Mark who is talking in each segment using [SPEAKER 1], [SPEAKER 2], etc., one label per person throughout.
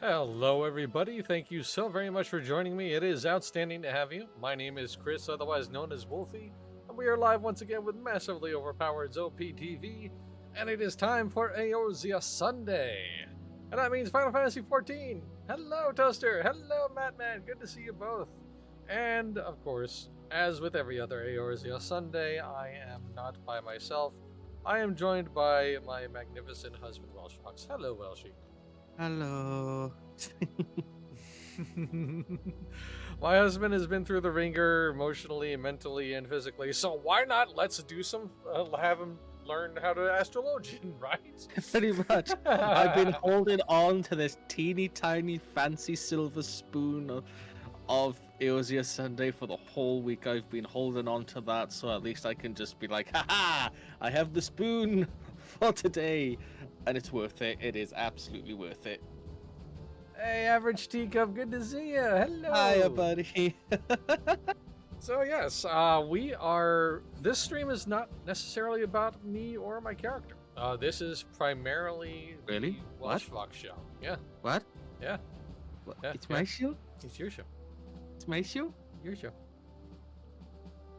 [SPEAKER 1] Hello, everybody. Thank you so very much for joining me. It is outstanding to have you. My name is Chris, otherwise known as Wolfie, and we are live once again with massively overpowered OPTV, and it is time for Eorzea Sunday. And that means Final Fantasy XIV. Hello, Toaster. Hello, Matman. Good to see you both. And, of course, as with every other Eorzea Sunday, I am not by myself. I am joined by my magnificent husband, Welsh Fox. Hello, Welshie.
[SPEAKER 2] Hello.
[SPEAKER 1] My husband has been through the ringer emotionally, mentally, and physically, so why not let's do some, have him learn how to astrologian, right?
[SPEAKER 2] Pretty much. I've been holding on to this teeny tiny fancy silver spoon of Eorzea Sunday for the whole week. I've been holding on to that, so at least I can just be like, haha, I have the spoon for today. And it's worth it. It is absolutely worth it.
[SPEAKER 1] Hey, Average Teacup, good to see you. Hello.
[SPEAKER 2] Hiya, buddy.
[SPEAKER 1] So yes, this stream is not necessarily about me or my character. This is primarily
[SPEAKER 2] Really?
[SPEAKER 1] the Welsh Fox show. Yeah.
[SPEAKER 2] What?
[SPEAKER 1] Yeah.
[SPEAKER 2] What?
[SPEAKER 1] Yeah,
[SPEAKER 2] It's
[SPEAKER 1] yeah.
[SPEAKER 2] my show?
[SPEAKER 1] It's your show.
[SPEAKER 2] It's my show?
[SPEAKER 1] Your show.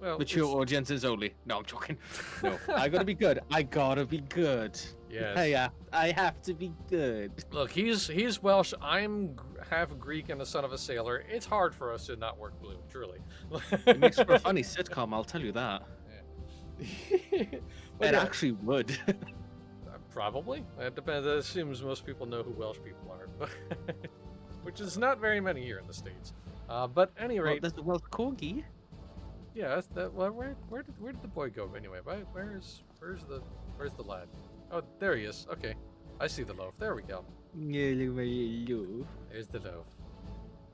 [SPEAKER 1] Well,
[SPEAKER 2] Mature audiences only. No, I'm joking. No, I gotta be good. I gotta be good.
[SPEAKER 1] yes.
[SPEAKER 2] Yeah, I have to be good.
[SPEAKER 1] Look, he's Welsh. I'm half Greek and the son of a sailor. It's hard for us to not work blue, truly.
[SPEAKER 2] It makes for a funny sitcom, I'll tell you that. It
[SPEAKER 1] Yeah,
[SPEAKER 2] actually would.
[SPEAKER 1] probably. It depends. It assumes most people know who Welsh people are, which is not very many here in the States. But at any
[SPEAKER 2] Well,
[SPEAKER 1] rate,
[SPEAKER 2] there's a Welsh corgi.
[SPEAKER 1] yeah. That's that. Well, where did the boy go anyway? Where's the lad? Oh, there he is. Okay, I see the loaf. There we go. There's the loaf.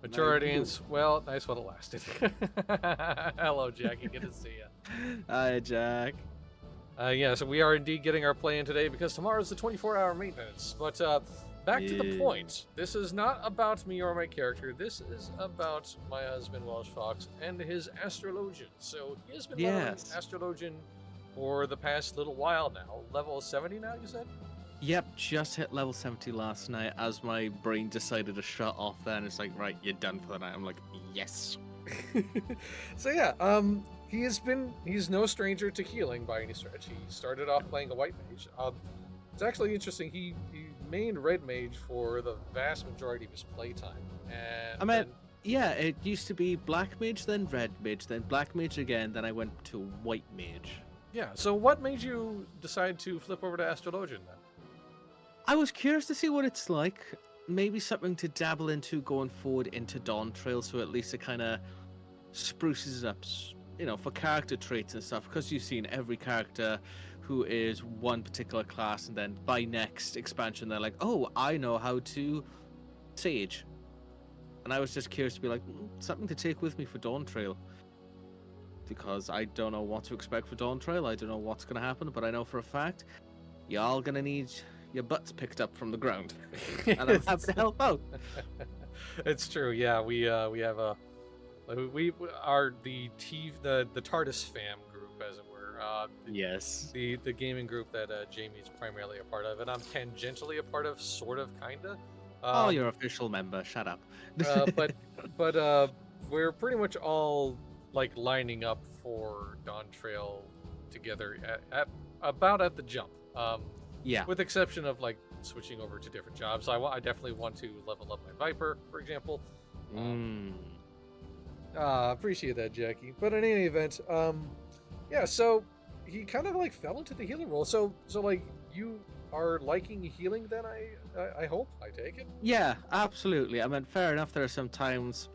[SPEAKER 1] Mature audience. Well, nice while it lasted. Hello, Jackie. Good to see you.
[SPEAKER 2] Hi, Jack.
[SPEAKER 1] Yeah, so we are indeed getting our play in today because tomorrow's the 24-hour maintenance. But back to the point. This is not about me or my character. This is about my husband, Welsh Fox, and his astrologian. So he has been leveling astrologian for the past little while now. Level 70 now, you said?
[SPEAKER 2] Yep, just hit level 70 last night as my brain decided to shut off then. It's like, right, you're done for the night. I'm like, yes.
[SPEAKER 1] So yeah, he's no stranger to healing by any stretch. He started off playing a white mage. It's actually interesting. He mained red mage for the vast majority of his playtime. And
[SPEAKER 2] yeah, it used to be black mage, then red mage, then black mage again, then I went to white mage.
[SPEAKER 1] Yeah, so what made you decide to flip over to astrologian then?
[SPEAKER 2] I was curious to see what it's like. Maybe something to dabble into going forward into Dawn Trail, so at least it kind of spruces it up, you know, for character traits and stuff. Because you've seen every character who is one particular class, and then by next expansion, they're like, oh, I know how to Sage. And I was just curious to be like, something to take with me for Dawn Trail. Because I don't know what to expect for Dawn Trail. I don't know what's going to happen, but I know for a fact, y'all going to need your butts picked up from the ground, and I'm happy to help out.
[SPEAKER 1] It's true. Yeah, we have the TARDIS fam group, as it were.
[SPEAKER 2] Yes.
[SPEAKER 1] The gaming group that Jamie's primarily a part of, and I'm tangentially a part of, sort of, kinda.
[SPEAKER 2] Oh, you're official member. Shut up.
[SPEAKER 1] But we're pretty much all like lining up for Dawn Trail together at the jump.
[SPEAKER 2] Yeah.
[SPEAKER 1] With exception of like switching over to different jobs. I definitely want to level up my Viper, for example. Appreciate that, Jackie. But in any event, yeah, so he kind of like fell into the healing role. So like you are liking healing then, I hope, I take it?
[SPEAKER 2] Yeah, absolutely. I mean, fair enough, there are some times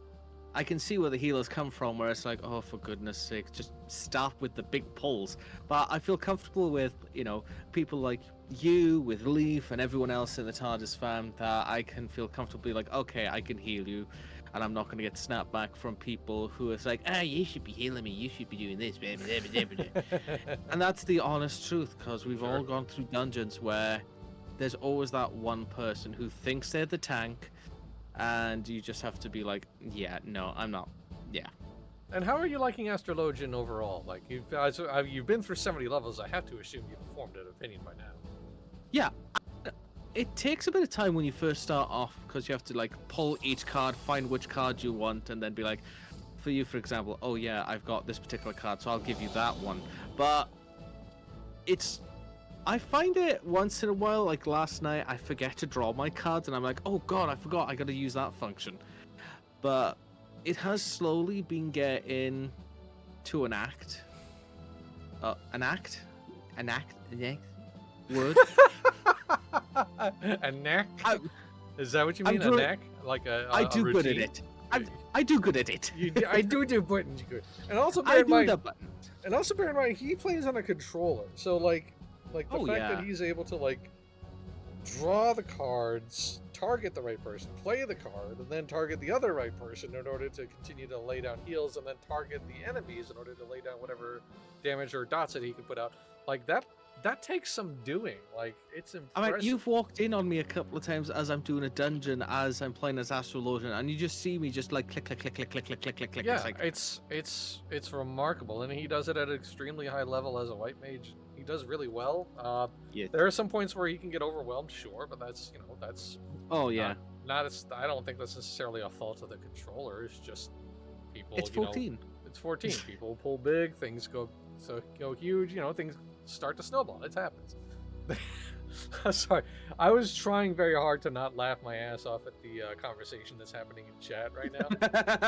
[SPEAKER 2] I can see where the healers come from, where it's like, oh, for goodness sake, just stop with the big pulls. But I feel comfortable with, you know, people like you, with Leaf, and everyone else in the TARDIS fam, that I can feel comfortably like, okay, I can heal you, and I'm not going to get snapped back from people who is like, you should be healing me, you should be doing this. And that's the honest truth, because we've all gone through dungeons where there's always that one person who thinks they're the tank, and you just have to be like, yeah, no, I'm not. Yeah.
[SPEAKER 1] And how are you liking astrologian overall? Like, you've been through 70 levels. I have to assume you've formed an opinion by now.
[SPEAKER 2] Yeah, it takes a bit of time when you first start off because you have to like pull each card, find which card you want, and then be like, for you, for example, oh yeah, I've got this particular card, so I'll give you that one. But I find it once in a while, like last night, I forget to draw my cards, and I'm like, oh god, I forgot, I gotta use that function. But it has slowly been getting to an act. Word.
[SPEAKER 1] A knack? Is that what you mean? A knack? Like
[SPEAKER 2] I
[SPEAKER 1] a
[SPEAKER 2] do good at
[SPEAKER 1] routine?
[SPEAKER 2] it. I do good at it.
[SPEAKER 1] I do buttons good. And also
[SPEAKER 2] I
[SPEAKER 1] bear in
[SPEAKER 2] do
[SPEAKER 1] mind,
[SPEAKER 2] the buttons.
[SPEAKER 1] and also bear in mind, he plays on a controller, so like the
[SPEAKER 2] Oh,
[SPEAKER 1] fact
[SPEAKER 2] yeah.
[SPEAKER 1] that he's able to like draw the cards, target the right person, play the card, and then target the other right person in order to continue to lay down heals, and then target the enemies in order to lay down whatever damage or dots that he can put out. Like that takes some doing. Like, it's
[SPEAKER 2] I
[SPEAKER 1] impressive.
[SPEAKER 2] mean, you've walked in on me a couple of times as I'm doing a dungeon, as I'm playing as Astrologian, and you just see me just like click, click, click, click, click, click, click, click, click.
[SPEAKER 1] Yeah,
[SPEAKER 2] It's like,
[SPEAKER 1] it's remarkable, and he does it at an extremely high level as a white mage. He does really well.
[SPEAKER 2] yes.
[SPEAKER 1] There are some points where he can get overwhelmed, sure, but that's
[SPEAKER 2] Oh yeah,
[SPEAKER 1] I don't think that's necessarily a fault of the controller. It's just people.
[SPEAKER 2] it's 14.
[SPEAKER 1] It's 14. People pull big, things go huge. Things start to snowball. It happens. I'm sorry. I was trying very hard to not laugh my ass off at the conversation that's happening in chat right now.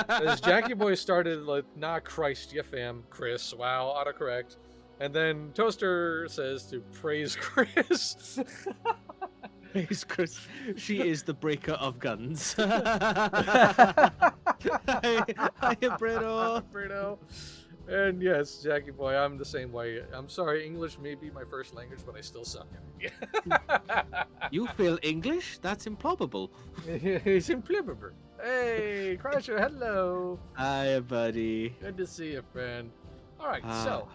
[SPEAKER 1] As Jackie Boy started like, "Nah, Christ, ya fam, Chris." Wow, autocorrect. And then Toaster says to praise Chris.
[SPEAKER 2] Praise Chris. She is the breaker of guns. Hiya, Brito.
[SPEAKER 1] Bruno. And yes, Jackie Boy, I'm the same way. I'm sorry, English may be my first language, but I still suck at it.
[SPEAKER 2] You feel English? That's improbable.
[SPEAKER 1] It's improbable. Hey, Crusher, hello.
[SPEAKER 2] Hiya, buddy.
[SPEAKER 1] Good to see you, friend. All right, so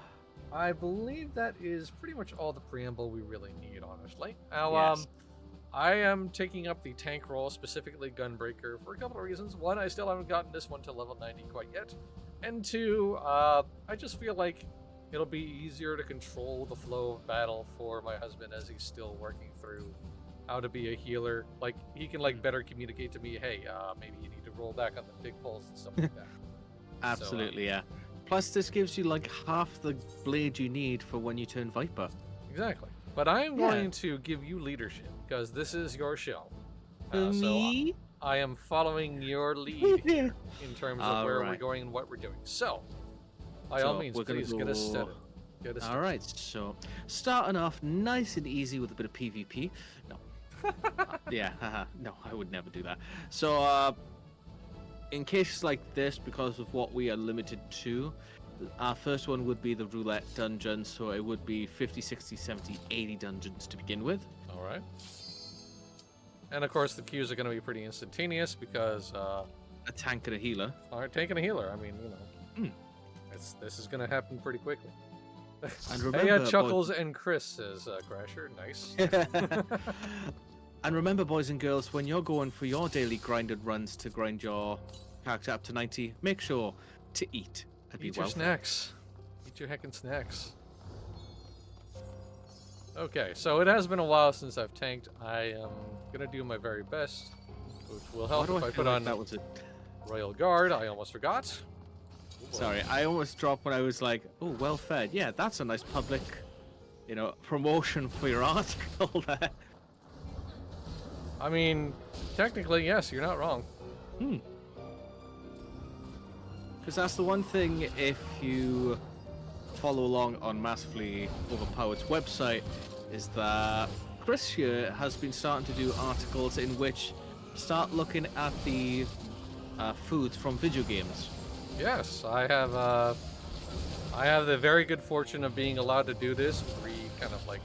[SPEAKER 1] I believe that is pretty much all the preamble we really need, honestly. Now,
[SPEAKER 2] Yes.
[SPEAKER 1] I am taking up the tank role, specifically Gunbreaker, for a couple of reasons. One, I still haven't gotten this one to level 90 quite yet. And two, I just feel like it'll be easier to control the flow of battle for my husband as he's still working through how to be a healer. Like, he can like better communicate to me, hey, maybe you need to roll back on the big pulls and stuff like that.
[SPEAKER 2] Absolutely, yeah. Plus, this gives you like half the blade you need for when you turn Viper.
[SPEAKER 1] Exactly. But I am going to give you leadership because this is your show.
[SPEAKER 2] For me?
[SPEAKER 1] I am following your lead in terms of
[SPEAKER 2] All
[SPEAKER 1] where we're
[SPEAKER 2] right.
[SPEAKER 1] going and what we're doing. So, by all means,
[SPEAKER 2] we're gonna
[SPEAKER 1] please get us
[SPEAKER 2] go-
[SPEAKER 1] started. Get us
[SPEAKER 2] All
[SPEAKER 1] started.
[SPEAKER 2] right, so starting off nice and easy with a bit of PvP. No. Yeah, haha, no, I would never do that. So, in cases like this, because of what we are limited to, our first one would be the roulette dungeon, so it would be 50, 60, 70, 80 dungeons to begin with.
[SPEAKER 1] All right. And of course, the queues are going to be pretty instantaneous because,
[SPEAKER 2] A tank and a healer.
[SPEAKER 1] all right, taking a healer. I mean,
[SPEAKER 2] Hmm.
[SPEAKER 1] this is going to happen pretty quickly.
[SPEAKER 2] And
[SPEAKER 1] Hey,
[SPEAKER 2] remember,
[SPEAKER 1] Chuckles and Chris says Crasher. Nice.
[SPEAKER 2] And remember, boys and girls, when you're going for your daily grinded runs to grind your character up to 90, make sure to eat. And be
[SPEAKER 1] Eat your
[SPEAKER 2] well fed.
[SPEAKER 1] snacks. Eat your heckin' snacks. Okay, so it has been a while since I've tanked. I am gonna do my very best, which will
[SPEAKER 2] Why
[SPEAKER 1] help
[SPEAKER 2] do
[SPEAKER 1] if I
[SPEAKER 2] feel
[SPEAKER 1] put
[SPEAKER 2] like
[SPEAKER 1] on
[SPEAKER 2] that was a...
[SPEAKER 1] Royal Guard. I almost forgot. Oh, boy.
[SPEAKER 2] Sorry, I almost dropped when I was like, oh, well fed. Yeah, that's a nice public, promotion for your article there.
[SPEAKER 1] I mean, technically, yes, you're not wrong.
[SPEAKER 2] Because that's the one thing, if you follow along on Massively Overpowered's website, is that Chris here has been starting to do articles in which start looking at the foods from video games.
[SPEAKER 1] Yes, I have the very good fortune of being allowed to do this. We kind of like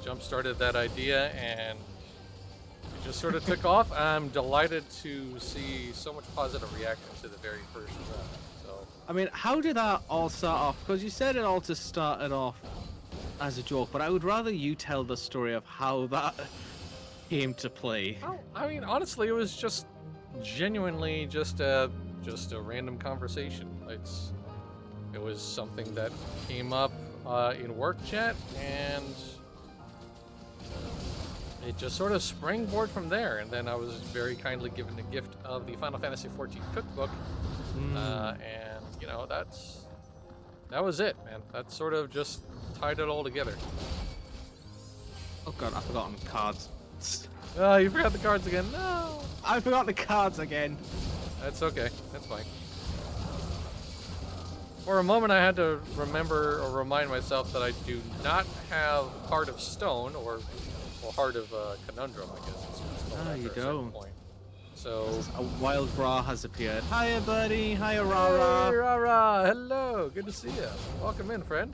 [SPEAKER 1] jump-started that idea, and it just sort of took off. I'm delighted to see so much positive reaction to the very first So,
[SPEAKER 2] I mean, how did that all start off? Because you said it all just started off as a joke, but I would rather you tell the story of how that came to play.
[SPEAKER 1] well, I mean, honestly, it was just genuinely just a random conversation. It was something that came up in work chat, and it just sort of springboard from there, and then I was very kindly given the gift of the Final Fantasy XIV cookbook, and you know that was it, man. That sort of just tied it all together.
[SPEAKER 2] Oh god, I've forgotten cards.
[SPEAKER 1] Oh, you forgot the cards again. No,
[SPEAKER 2] I forgot the cards again.
[SPEAKER 1] that's okay. That's fine. For a moment, I had to remember or remind myself that I do not have Heart of Stone or Heart of Conundrum, I guess. It's called
[SPEAKER 2] Ah, you
[SPEAKER 1] after a certain
[SPEAKER 2] don't.
[SPEAKER 1] point. So,
[SPEAKER 2] A wild bra has appeared. Hiya, buddy. Hiya, Rara.
[SPEAKER 1] hey, Rara, hello, good to see you. Welcome in, friend.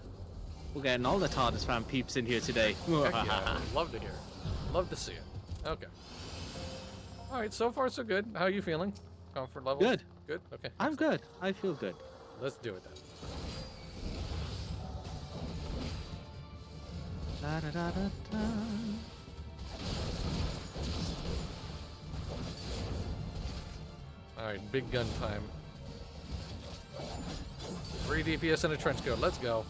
[SPEAKER 2] We're getting all the TARDIS fan peeps in here today.
[SPEAKER 1] Heck yeah, love to hear it. Love to see it. Okay. All right, so far so good. How are you feeling? Comfort level?
[SPEAKER 2] Good.
[SPEAKER 1] Good. Okay.
[SPEAKER 2] I'm good. I feel good.
[SPEAKER 1] Let's do it then.
[SPEAKER 2] Da, da, da, da, da.
[SPEAKER 1] All right, big gun time. 3 DPS in a trench coat. Let's go.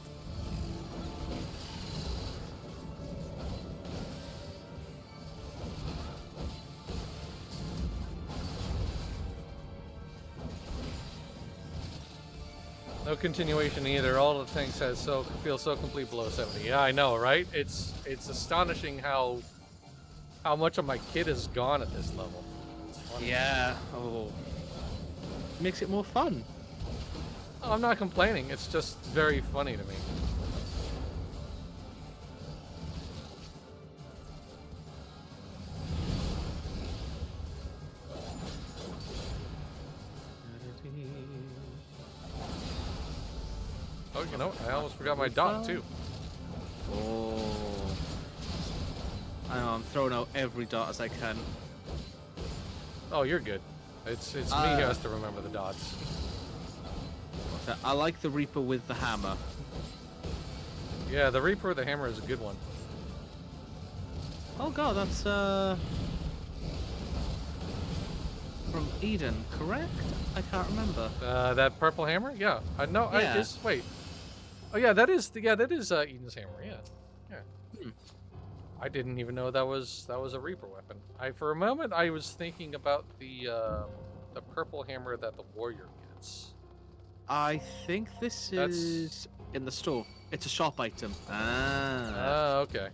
[SPEAKER 1] No continuation either. All the things feel so complete below 70. Yeah, I know, right? It's astonishing how much of my kit is gone at this level. It's funny.
[SPEAKER 2] Yeah. Oh. Makes it more fun.
[SPEAKER 1] Oh, I'm not complaining. It's just very funny to me. Oh, you know, I almost forgot my dot too.
[SPEAKER 2] Oh. I know, I'm throwing out every dot as I can.
[SPEAKER 1] Oh, you're good. It's me who has to remember the dots.
[SPEAKER 2] So I like the Reaper with the hammer.
[SPEAKER 1] Yeah, the Reaper with the hammer is a good one.
[SPEAKER 2] Oh god, that's from Eden, correct? I can't remember.
[SPEAKER 1] That purple hammer? Yeah. No,
[SPEAKER 2] Yeah.
[SPEAKER 1] I just wait. Oh yeah, that is Eden's hammer. Yeah. Yeah.
[SPEAKER 2] Hmm.
[SPEAKER 1] I didn't even know that was a Reaper weapon. For a moment I was thinking about the purple hammer that the warrior gets.
[SPEAKER 2] I think this is in the store. It's a shop item. Ah.
[SPEAKER 1] Okay.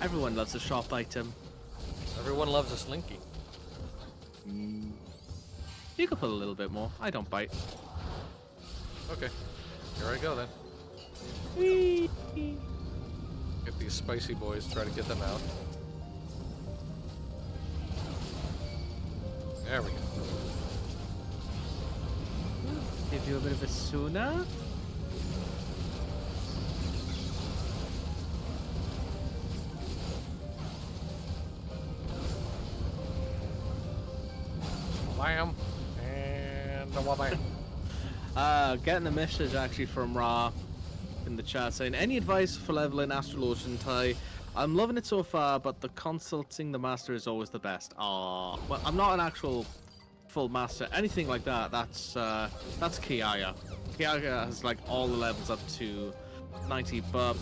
[SPEAKER 2] Everyone loves a shop item.
[SPEAKER 1] Everyone loves a slinky.
[SPEAKER 2] You could put a little bit more. I don't bite.
[SPEAKER 1] Okay. Here I go then.
[SPEAKER 2] Whee!
[SPEAKER 1] Get these spicy boys, try to get them out. There we go.
[SPEAKER 2] Give you a bit of a sooner.
[SPEAKER 1] Bam. And a wabam.
[SPEAKER 2] Getting a message actually from Ra in the chat saying, any advice for leveling Astral Ocean Tai? I'm loving it so far, but the consulting the master is always the best. Ah, well, I'm not an actual full master, anything like that. That's Kiaya. Kiaya has like all the levels up to 90. But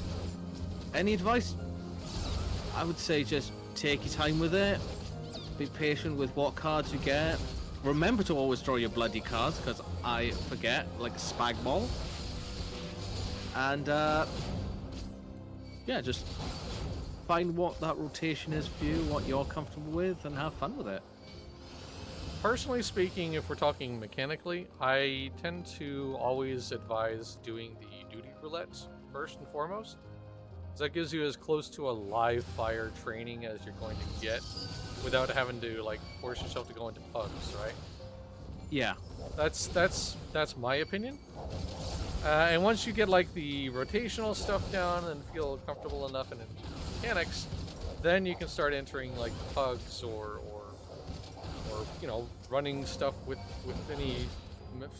[SPEAKER 2] any advice? I would say just take your time with it. Be patient with what cards you get. Remember to always draw your bloody cards, because I forget, like a spag ball. And yeah, just find what that rotation is for you, what you're comfortable with, and have fun with it.
[SPEAKER 1] Personally speaking, if we're talking mechanically, I tend to always advise doing the duty roulette first and foremost. Because that gives you as close to a live fire training as you're going to get without having to like force yourself to go into pugs, right?
[SPEAKER 2] Yeah.
[SPEAKER 1] That's my opinion. And once you get like the rotational stuff down and feel comfortable enough in the mechanics, then you can start entering like pugs or you know, running stuff with any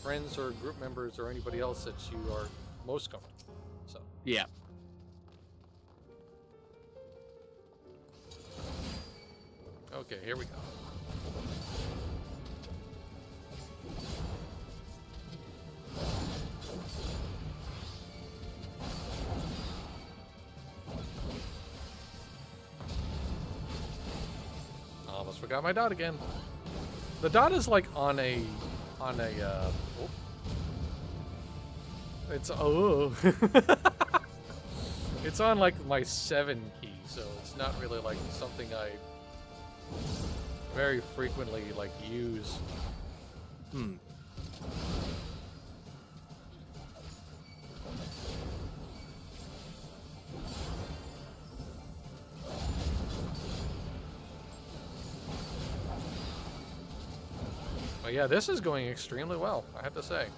[SPEAKER 1] friends or group members or anybody else that you are most comfortable. So
[SPEAKER 2] Yeah.
[SPEAKER 1] okay, here we go. almost forgot my dot again. The dot is like on a it's it's on like my 7 key, so it's not really like something I very frequently like use. But yeah, this is going extremely well, I have to say.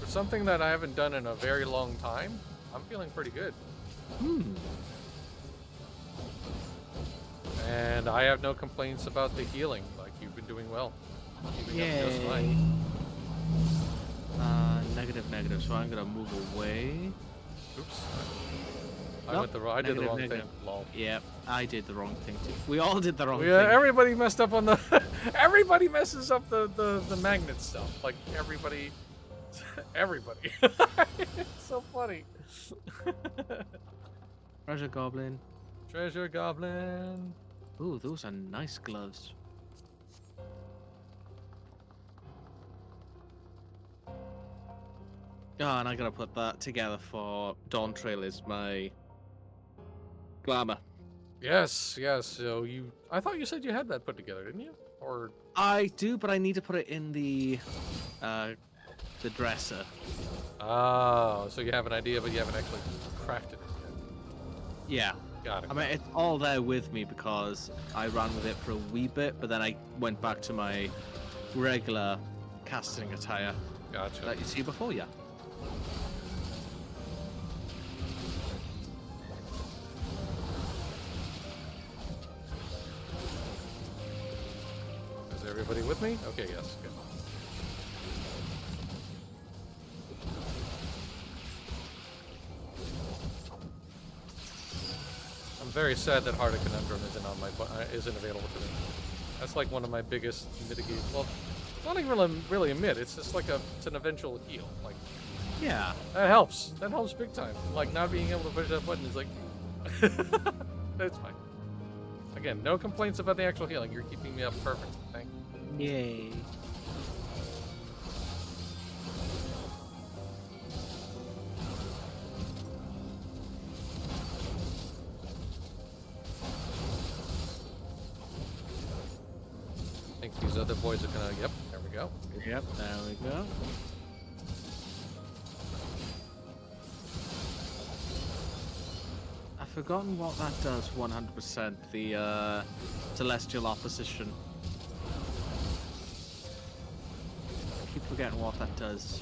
[SPEAKER 1] For something that I haven't done in a very long time, I'm feeling pretty good. And I have no complaints about the healing. Like, you've been doing well. Keeping up just fine.
[SPEAKER 2] Negative. So I'm gonna move away.
[SPEAKER 1] Oops.
[SPEAKER 2] Nope,
[SPEAKER 1] I did the wrong
[SPEAKER 2] negative.
[SPEAKER 1] thing. Lol.
[SPEAKER 2] Yeah, I did the wrong thing too. We all did the wrong
[SPEAKER 1] Yeah,
[SPEAKER 2] thing.
[SPEAKER 1] everybody messed up on the... everybody messes up the magnet stuff. Like, everybody... everybody. It's so funny.
[SPEAKER 2] Treasure Goblin.
[SPEAKER 1] Treasure Goblin.
[SPEAKER 2] Ooh, those are nice gloves. Oh, and I gotta put that together for Dawn Trail is my glamour.
[SPEAKER 1] Yes. So I thought you said you had that put together, didn't you? Or...
[SPEAKER 2] I do, but I need to put it in the dresser.
[SPEAKER 1] Oh, so you have an idea, but you haven't actually crafted it yet.
[SPEAKER 2] Yeah.
[SPEAKER 1] Got it.
[SPEAKER 2] I mean, it's all there with me because I ran with it for a wee bit, but then I went back to my regular casting attire
[SPEAKER 1] Gotcha.
[SPEAKER 2] that you see before you.
[SPEAKER 1] Is everybody with me? Okay, yes. Good. I'm very sad that Heart of Conundrum isn't available to me. That's like one of my biggest mitigate. Well, it's not even really a mid. It's just like it's an eventual heal. Like,
[SPEAKER 2] Yeah.
[SPEAKER 1] that helps. That helps big time. Like, not being able to push that button is like, it's fine. Again, no complaints about the actual healing. You're keeping me up perfect. Thank you.
[SPEAKER 2] Yay.
[SPEAKER 1] I think these other boys are gonna. Yep, there we go.
[SPEAKER 2] Yep, there we go. I've forgotten what that does 100%, the celestial opposition. I keep forgetting what that does.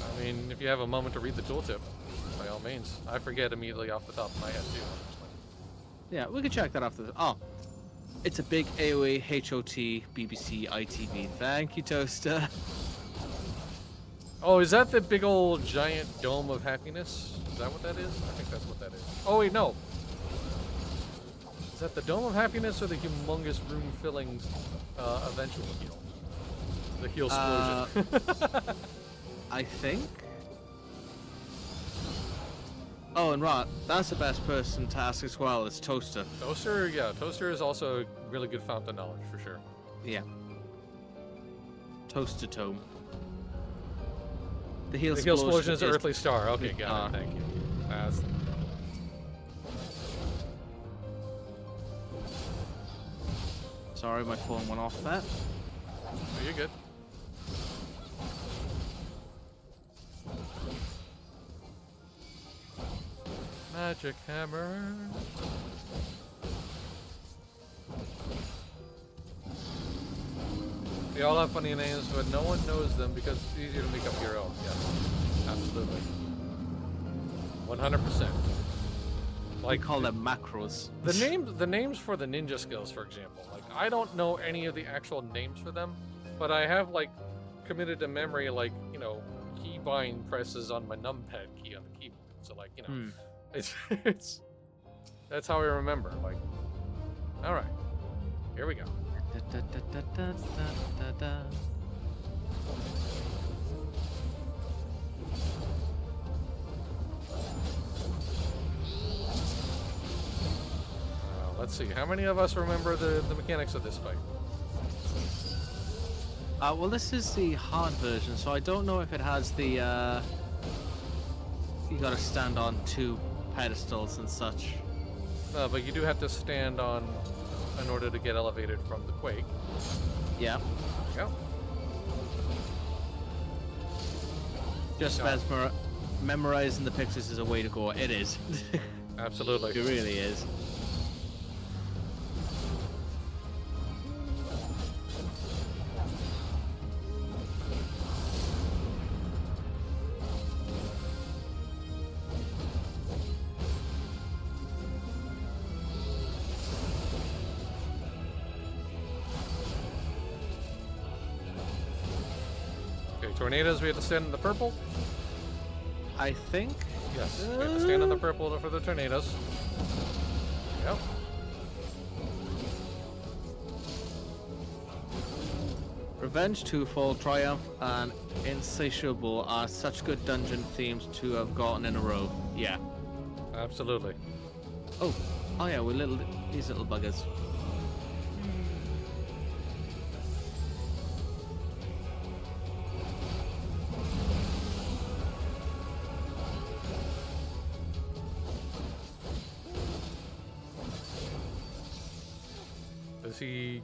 [SPEAKER 1] I mean, if you have a moment to read the tooltip, by all means. I forget immediately off the top of my head, too.
[SPEAKER 2] Yeah, we can check that after the... Oh, it's a big AOA, HOT, BBC, ITV. Thank you, Toaster.
[SPEAKER 1] Oh, is that the big old giant dome of happiness? Is that what that is? I think that's what that is. Oh, wait, no. Is that the dome of happiness or the humongous room-filling eventual heal? The heal explosion.
[SPEAKER 2] I think. Oh, and Rod, that's the best person to ask as well. It's Toaster.
[SPEAKER 1] Toaster, yeah. Toaster is also a really good fountain of knowledge, for sure.
[SPEAKER 2] Yeah. Toaster Tome. The heal
[SPEAKER 1] explosion is Earthly Star. Okay, got it. Thank you. That's...
[SPEAKER 2] Sorry, my phone went off there.
[SPEAKER 1] Oh, you're good. Magic hammer. They all have funny names, but no one knows them because it's easier to make up your own. Yes, absolutely. 100%.
[SPEAKER 2] Like, we call them macros.
[SPEAKER 1] The names for the ninja skills, for example. Like, I don't know any of the actual names for them, but I have like committed to memory, like, you know, keybind presses on my numpad key on the keyboard. So like, you know, it's that's how I remember. Like, all right, here we go. let's see. How many of us remember the mechanics of this fight?
[SPEAKER 2] Well, this is the hard version, so I don't know if it has the, you gotta stand on 2 pedestals and such.
[SPEAKER 1] No, but you do have to stand on in order to get elevated from the quake.
[SPEAKER 2] Yeah.
[SPEAKER 1] Yep.
[SPEAKER 2] Just memorizing the pictures is a way to go. It is.
[SPEAKER 1] Absolutely.
[SPEAKER 2] It really is.
[SPEAKER 1] Okay, tornadoes, we have to stand in the purple.
[SPEAKER 2] I think.
[SPEAKER 1] Yes, we have to stand in the purple for the tornadoes. Yep.
[SPEAKER 2] Revenge, Twofold, Triumph, and Insatiable are such good dungeon themes to have gotten in a row. Yeah.
[SPEAKER 1] Absolutely.
[SPEAKER 2] Oh yeah, we're these little buggers.
[SPEAKER 1] Is he...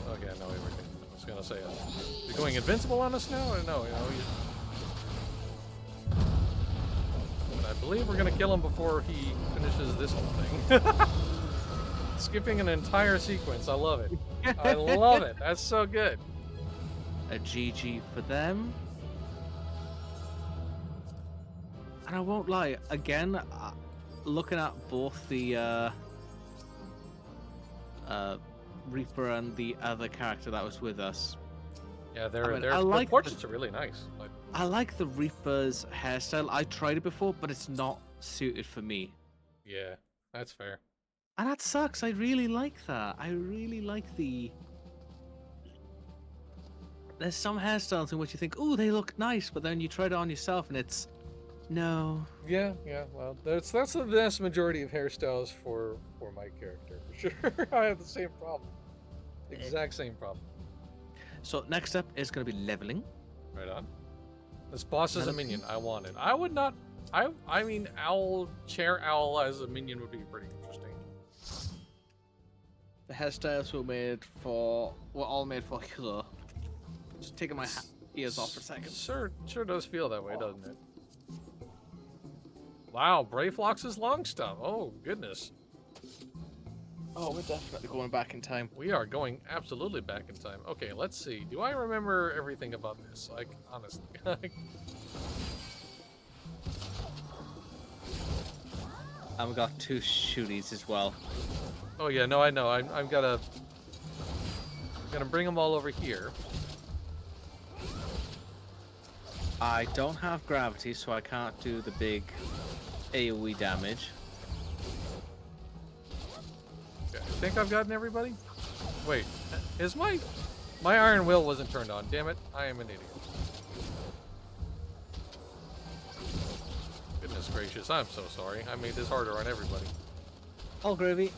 [SPEAKER 1] Okay, no, we were... I was gonna say, is he going invincible on us now, or no? You know, I believe we're gonna kill him before he finishes this whole thing. Skipping an entire sequence, I love it. I love it. That's so good.
[SPEAKER 2] A GG for them. And I won't lie, again, looking at both the Reaper and the other character that was with us.
[SPEAKER 1] Yeah,
[SPEAKER 2] I mean,
[SPEAKER 1] their portraits are really nice. Like,
[SPEAKER 2] I like the Reaper's hairstyle. I tried it before, but it's not suited for me.
[SPEAKER 1] yeah, that's fair.
[SPEAKER 2] And that sucks. I really like that. I really like the... There's some hairstyles in which you think, oh, they look nice, but then you try it on yourself and it's... No.
[SPEAKER 1] Yeah, well, that's the vast majority of hairstyles for my character, for sure. I have the same problem. Exact same problem.
[SPEAKER 2] So next up is going to be leveling.
[SPEAKER 1] Right on. This boss is a minion. I want it. I would not... I mean, Chair Owl as a minion would be pretty interesting.
[SPEAKER 2] The hairstyles were all made for Hilo. Just taking my ears off for a second.
[SPEAKER 1] Sure does feel that way, doesn't it? Wow, Brayflox's long stuff. Oh, goodness.
[SPEAKER 2] Oh, we're definitely going back in time.
[SPEAKER 1] We are going absolutely back in time. Okay, let's see. Do I remember everything about this? Like, honestly.
[SPEAKER 2] And we got 2 shooties as well.
[SPEAKER 1] Oh yeah, no, I know. I'm gonna bring them all over here.
[SPEAKER 2] I don't have gravity, so I can't do the big AoE damage.
[SPEAKER 1] Okay, I think I've gotten everybody. Wait, is my Iron Will wasn't turned on? Damn it! I am an idiot. Goodness gracious, I'm so sorry. I made this harder on everybody.
[SPEAKER 2] All gravy.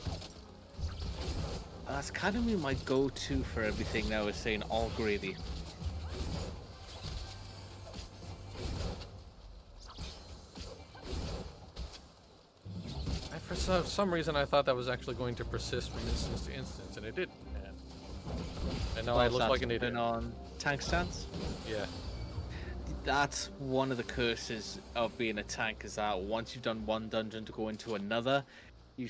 [SPEAKER 2] That's kind of my go-to for everything now, is saying all gravy.
[SPEAKER 1] For some reason, I thought that was actually going to persist from instance to instance, and it didn't. And now I look like an idiot.
[SPEAKER 2] On tank stance?
[SPEAKER 1] Yeah.
[SPEAKER 2] That's one of the curses of being a tank, is that once you've done one dungeon to go into another, you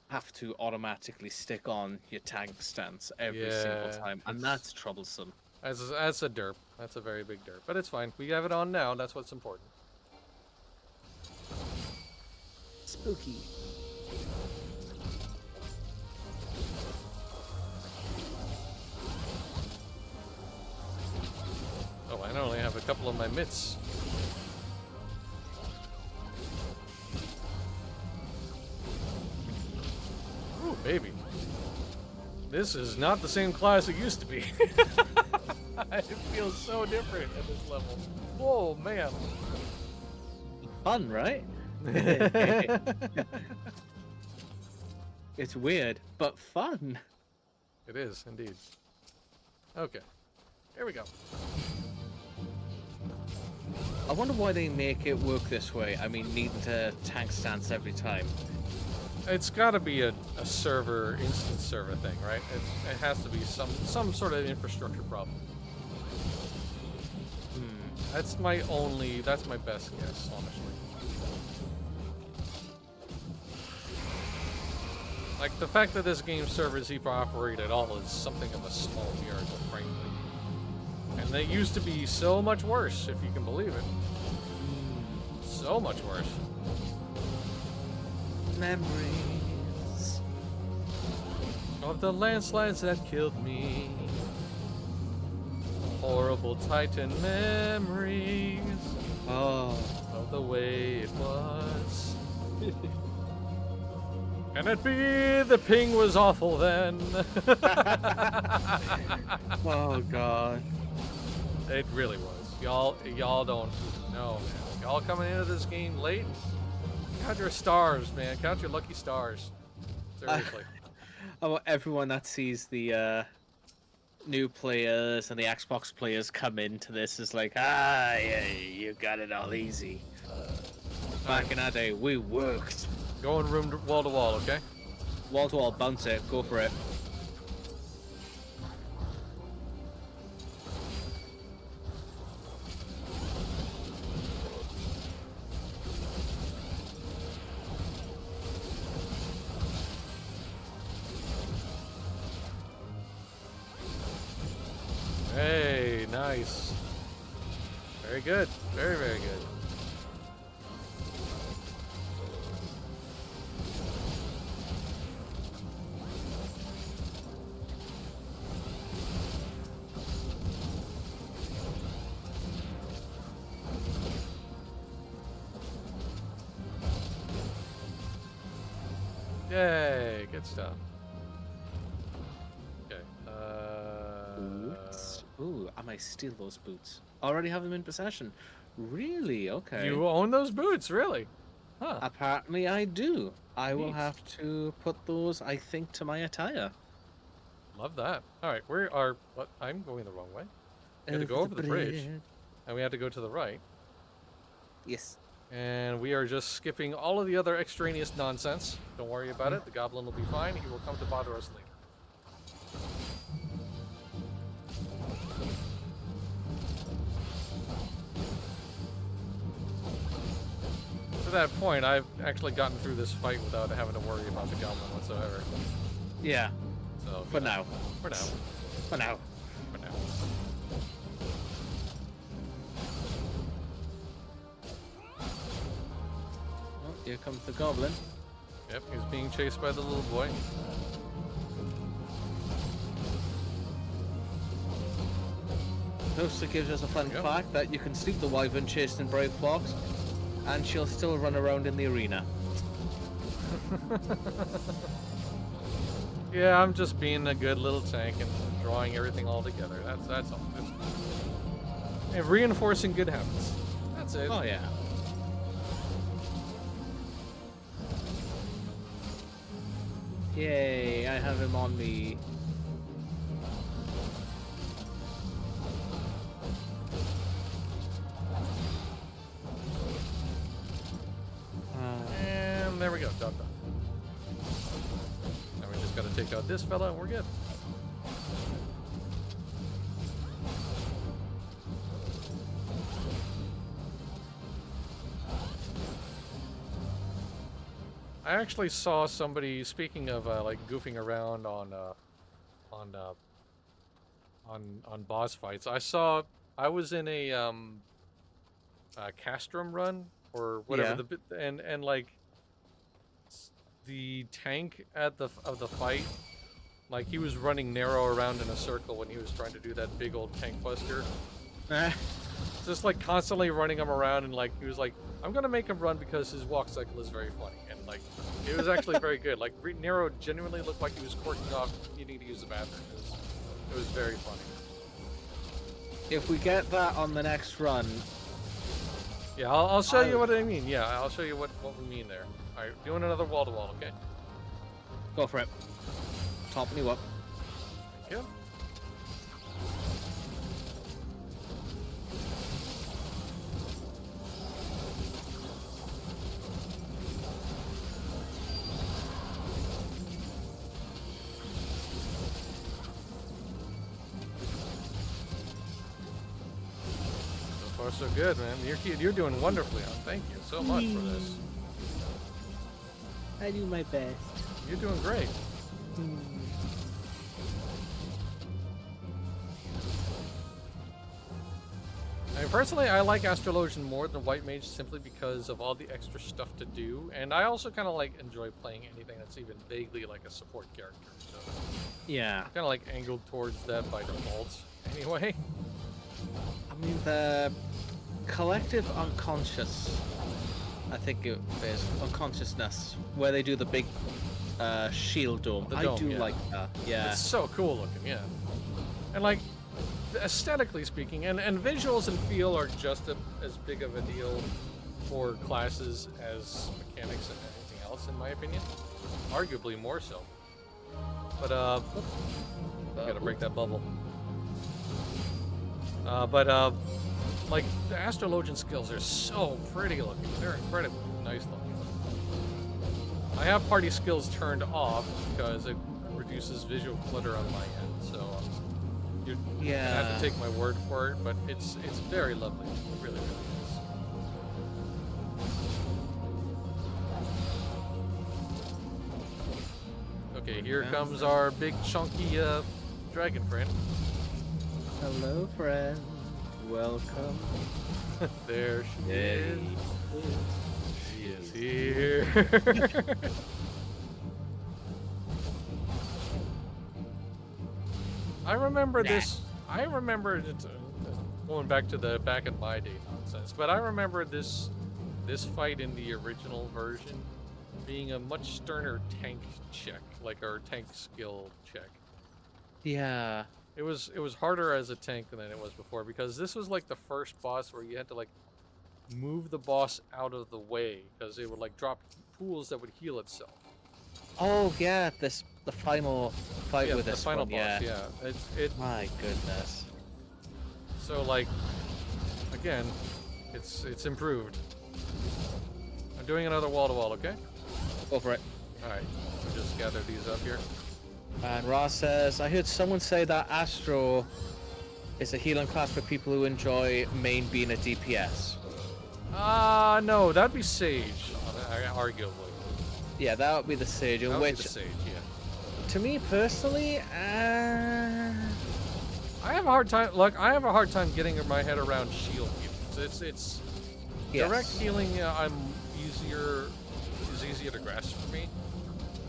[SPEAKER 2] have to automatically stick on your tank stance every single time, and that's troublesome.
[SPEAKER 1] That's a derp. That's a very big derp, but it's fine. We have it on now. That's what's important.
[SPEAKER 2] Spooky.
[SPEAKER 1] Oh, I only have a couple of my mitts. Ooh, baby. This is not the same class it used to be. It feels so different at this level. Whoa, man.
[SPEAKER 2] Fun, right? It's weird, but fun.
[SPEAKER 1] It is, indeed. Okay. Here we go.
[SPEAKER 2] I wonder why they make it work this way. I mean, needing to tank stance every time.
[SPEAKER 1] It's got to be a server, instance server thing, right? It has to be some sort of infrastructure problem. That's my best guess, honestly. Like, the fact that this game servers even operate at all is something of a small miracle, frankly. And they used to be so much worse, if you can believe it. So much worse.
[SPEAKER 2] Memories
[SPEAKER 1] of the landslides that killed me. Horrible Titan memories.
[SPEAKER 2] Oh.
[SPEAKER 1] Of the way it was. Can it be the ping was awful then?
[SPEAKER 2] Oh god.
[SPEAKER 1] It really was. Y'all don't know, man. Y'all coming into this game late? Count your stars, man. Count your lucky stars. Seriously.
[SPEAKER 2] I want everyone that sees the new players and the Xbox players come into this is like, yeah, you got it all easy. Back in our day, we worked.
[SPEAKER 1] Going wall to wall, okay?
[SPEAKER 2] Wall to wall, bounce it, go for it.
[SPEAKER 1] Hey, nice. Very good. Very, very good. Yay, good stuff. Okay.
[SPEAKER 2] Boots. Ooh, I might steal those boots. Already have them in possession. Really? Okay.
[SPEAKER 1] You own those boots, really? Huh.
[SPEAKER 2] Apparently I do. I will
[SPEAKER 1] Neat.
[SPEAKER 2] have to put those, I think, to my attire.
[SPEAKER 1] Love that. Alright, what? I'm going the wrong way. We have to go over the bridge. And we have to go to the right.
[SPEAKER 2] Yes.
[SPEAKER 1] And we are just skipping all of the other extraneous nonsense. Don't worry about it. The goblin will be fine. He will come to bother us later. To that point, I've actually gotten through this fight without having to worry about the goblin whatsoever.
[SPEAKER 2] Yeah.
[SPEAKER 1] So
[SPEAKER 2] For now.
[SPEAKER 1] For now.
[SPEAKER 2] For now.
[SPEAKER 1] For now.
[SPEAKER 2] Oh, here comes the goblin.
[SPEAKER 1] Yep, he's being chased by the little boy.
[SPEAKER 2] Also gives us a fun fact that you can sleep the wyvern chased in brave flocks, and she'll still run around in the arena.
[SPEAKER 1] Yeah, I'm just being a good little tank and drawing everything all together. That's all. And reinforcing good habits. That's it.
[SPEAKER 2] Oh yeah. Yay, I have him on me.
[SPEAKER 1] And there we go, job done. Now we just gotta take out this fella and we're good. I actually saw somebody, speaking of like goofing around on boss fights. I was in a Castrum run or whatever and like the tank of the fight, like he was running narrow around in a circle when he was trying to do that big old tank buster. Just like constantly running him around, and like he was like, I'm gonna make him run because his walk cycle is very funny, and like it was actually very good. Like Nero genuinely looked like he was corking off needing to use the bathroom. It was very funny.
[SPEAKER 2] If we get that on the next run,
[SPEAKER 1] yeah, I'll show you what I mean. Yeah, I'll show you what we mean there. All right, doing another wall to wall, okay?
[SPEAKER 2] Go for it. Topping you up.
[SPEAKER 1] Thank you. So far, so good, man. You're doing wonderfully. Thank you so much for this.
[SPEAKER 2] I do my best.
[SPEAKER 1] You're doing great. I mean, personally, I like Astrologian more than White Mage simply because of all the extra stuff to do, and I also kind of like enjoy playing anything that's even vaguely like a support character. So
[SPEAKER 2] Yeah.
[SPEAKER 1] kind of like angled towards that by default, anyway.
[SPEAKER 2] I mean, the collective unconscious, I think it is unconsciousness, where they do the big shield dome.
[SPEAKER 1] The
[SPEAKER 2] I
[SPEAKER 1] dome,
[SPEAKER 2] do
[SPEAKER 1] yeah.
[SPEAKER 2] like that. Yeah.
[SPEAKER 1] It's so cool looking, yeah. And like aesthetically speaking, and visuals and feel are just as big of a deal for classes as mechanics and anything else, in my opinion. Arguably more so. But gotta break that bubble. Like the Astrologian skills are so pretty looking. They're incredibly nice looking. I have party skills turned off because it reduces visual clutter on my end, so you have to take my word for it, but it's very lovely. It really, really is. Okay, here comes our big chunky dragon friend.
[SPEAKER 2] Hello, friend. Welcome.
[SPEAKER 1] There she is. She is here. I remember this. I remember it, going back to the back in my day nonsense, but I remember this fight in the original version being a much sterner tank check, like our tank skill check.
[SPEAKER 2] Yeah.
[SPEAKER 1] It was harder as a tank than it was before because this was like the first boss where you had to like move the boss out of the way because it would like drop pools that would heal itself.
[SPEAKER 2] Oh yeah, the final fight with
[SPEAKER 1] the
[SPEAKER 2] this
[SPEAKER 1] final
[SPEAKER 2] one,
[SPEAKER 1] boss.
[SPEAKER 2] yeah.
[SPEAKER 1] It
[SPEAKER 2] My goodness.
[SPEAKER 1] So like again, it's improved. I'm doing another wall to wall, okay?
[SPEAKER 2] Go for it.
[SPEAKER 1] All right, so just gather these up here.
[SPEAKER 2] And Ross says, I heard someone say that Astro is a healing class for people who enjoy main being a DPS.
[SPEAKER 1] No, that'd be Sage, arguably.
[SPEAKER 2] Yeah, that would be the Sage,
[SPEAKER 1] That would
[SPEAKER 2] which,
[SPEAKER 1] be the Sage, yeah.
[SPEAKER 2] to me personally,
[SPEAKER 1] I have a hard time. Look, I have a hard time getting my head around shield healing. It's
[SPEAKER 2] yes.
[SPEAKER 1] direct healing. Is easier to grasp for me.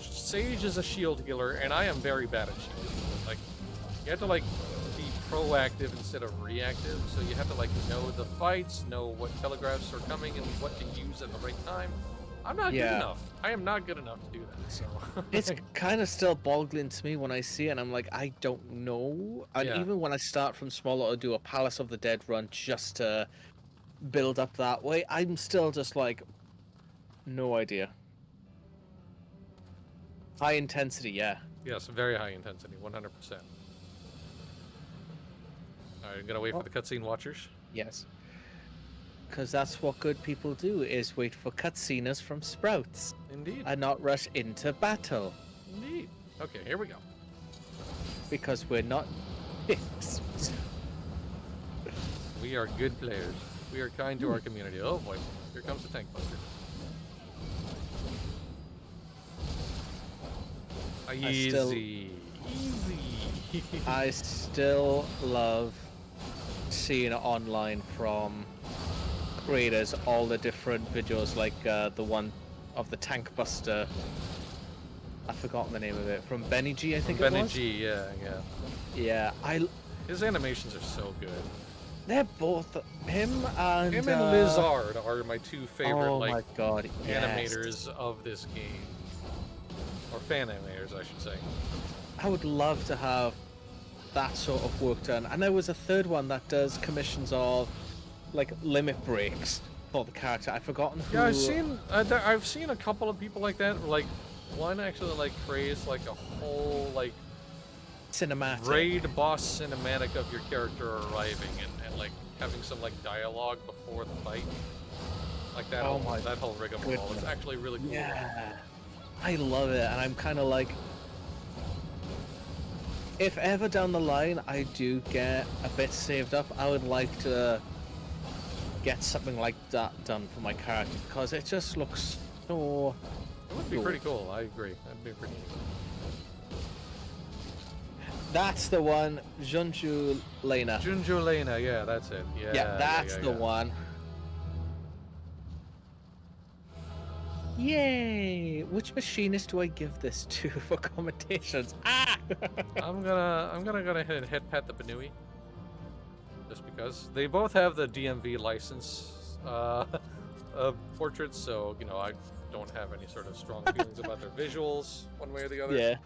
[SPEAKER 1] Sage is a shield healer, and I am very bad at shield healing. Like, you have to like be proactive instead of reactive. So you have to like know the fights, know what telegraphs are coming, and what to use at the right time. I'm not good enough. I am not good enough to do that. So
[SPEAKER 2] it's kind of still boggling to me when I see it, and I'm like, I don't know. And even when I start from small, I'll do a Palace of the Dead run just to build up that way. I'm still just like, no idea. High intensity, yeah.
[SPEAKER 1] Yes, very high intensity, 100%. All right, I'm gonna wait for the cutscene watchers.
[SPEAKER 2] Yes. Because that's what good people do, is wait for cutscenes from sprouts.
[SPEAKER 1] Indeed.
[SPEAKER 2] And not rush into battle.
[SPEAKER 1] Indeed. Okay, here we go.
[SPEAKER 2] Because we're not dicks.
[SPEAKER 1] We are good players. We are kind to our community. Oh boy, here comes the tank buster. Easy.
[SPEAKER 2] I still love seeing online from creators all the different videos, like the one of the tank buster. I've forgotten the name of it. From Benny G, I think it was.
[SPEAKER 1] Benny G, yeah.
[SPEAKER 2] Yeah,
[SPEAKER 1] his animations are so good.
[SPEAKER 2] they're both him and
[SPEAKER 1] Lizard are my two favorite
[SPEAKER 2] my God,
[SPEAKER 1] animators of this game. Or fan animators, I should say.
[SPEAKER 2] I would love to have that sort of work done. And there was a third one that does commissions of like limit breaks for the character. I've forgotten who.
[SPEAKER 1] Yeah, I've seen a couple of people like that. Like one actually like creates like a whole like
[SPEAKER 2] Cinematic.
[SPEAKER 1] raid boss cinematic of your character arriving and like having some like dialogue before the fight. Like that that whole rigmarole. It's actually really cool.
[SPEAKER 2] Yeah. I love it, and I'm kind of like, if ever down the line I do get a bit saved up, I would like to get something like that done for my character, because it just looks so...
[SPEAKER 1] It would be pretty cool, I agree. That'd be pretty neat.
[SPEAKER 2] That's the one, Junju Lena.
[SPEAKER 1] Junju Lena, yeah, that's it. Yeah,
[SPEAKER 2] that's the one. Yay! Which machinist do I give this to for commentations? Ah!
[SPEAKER 1] I'm gonna go ahead and head pat the Banui. Just because they both have the DMV license portraits, so you know I don't have any sort of strong feelings about their visuals one way or the other.
[SPEAKER 2] Yeah.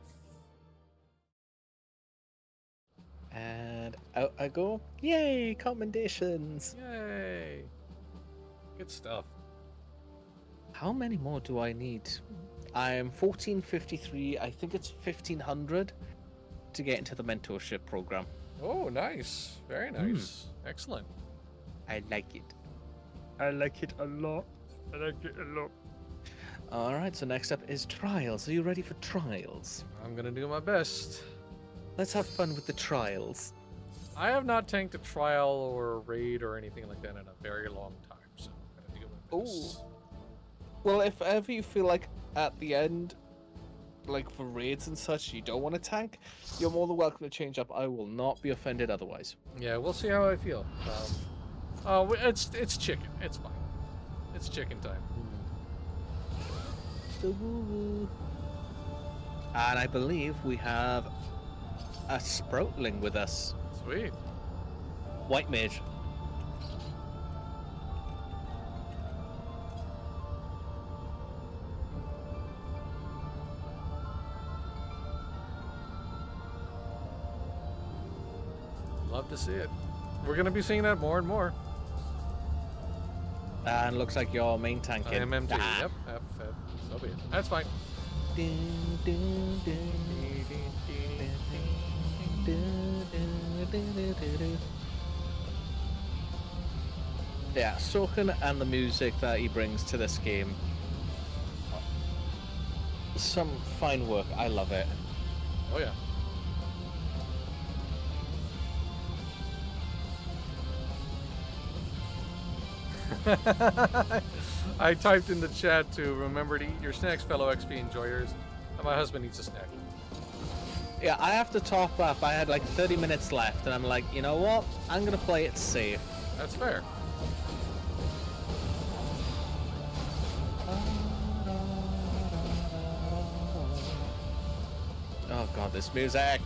[SPEAKER 2] And out I go. Yay! Commendations!
[SPEAKER 1] Yay! Good stuff.
[SPEAKER 2] How many more do I need? I'm 1453. I think it's 1500 to get into the mentorship program.
[SPEAKER 1] Oh, nice. Very nice. Excellent.
[SPEAKER 2] I like it. I like it a lot. I like it a lot. Alright, so next up is trials. Are you ready for trials?
[SPEAKER 1] I'm gonna do my best.
[SPEAKER 2] Let's have fun with the trials.
[SPEAKER 1] I have not tanked a trial or a raid or anything like that in a very long time, so I'm gonna deal with this.
[SPEAKER 2] Ooh. Well, if ever you feel like at the end, like for raids and such, you don't want to tank, you're more than welcome to change up. I will not be offended otherwise.
[SPEAKER 1] Yeah, we'll see how I feel. Oh, it's chicken. It's fine. It's chicken time.
[SPEAKER 2] The woo-woo. And I believe we have a Sproutling with us.
[SPEAKER 1] Sweet.
[SPEAKER 2] White Mage.
[SPEAKER 1] Love to see it. We're gonna be seeing that more and more.
[SPEAKER 2] And looks like you're main tanking.
[SPEAKER 1] MMT. Yep. So be it. That's fine.
[SPEAKER 2] Yeah, Soken and the music that he brings to this game. Some fine work. I love it.
[SPEAKER 1] Oh yeah. I typed in the chat to remember to eat your snacks, fellow XP enjoyers. And my husband eats a snack.
[SPEAKER 2] Yeah, I have to top up. I had like 30 minutes left, and I'm like, you know what? I'm gonna play it safe.
[SPEAKER 1] That's fair.
[SPEAKER 2] Oh god, this music.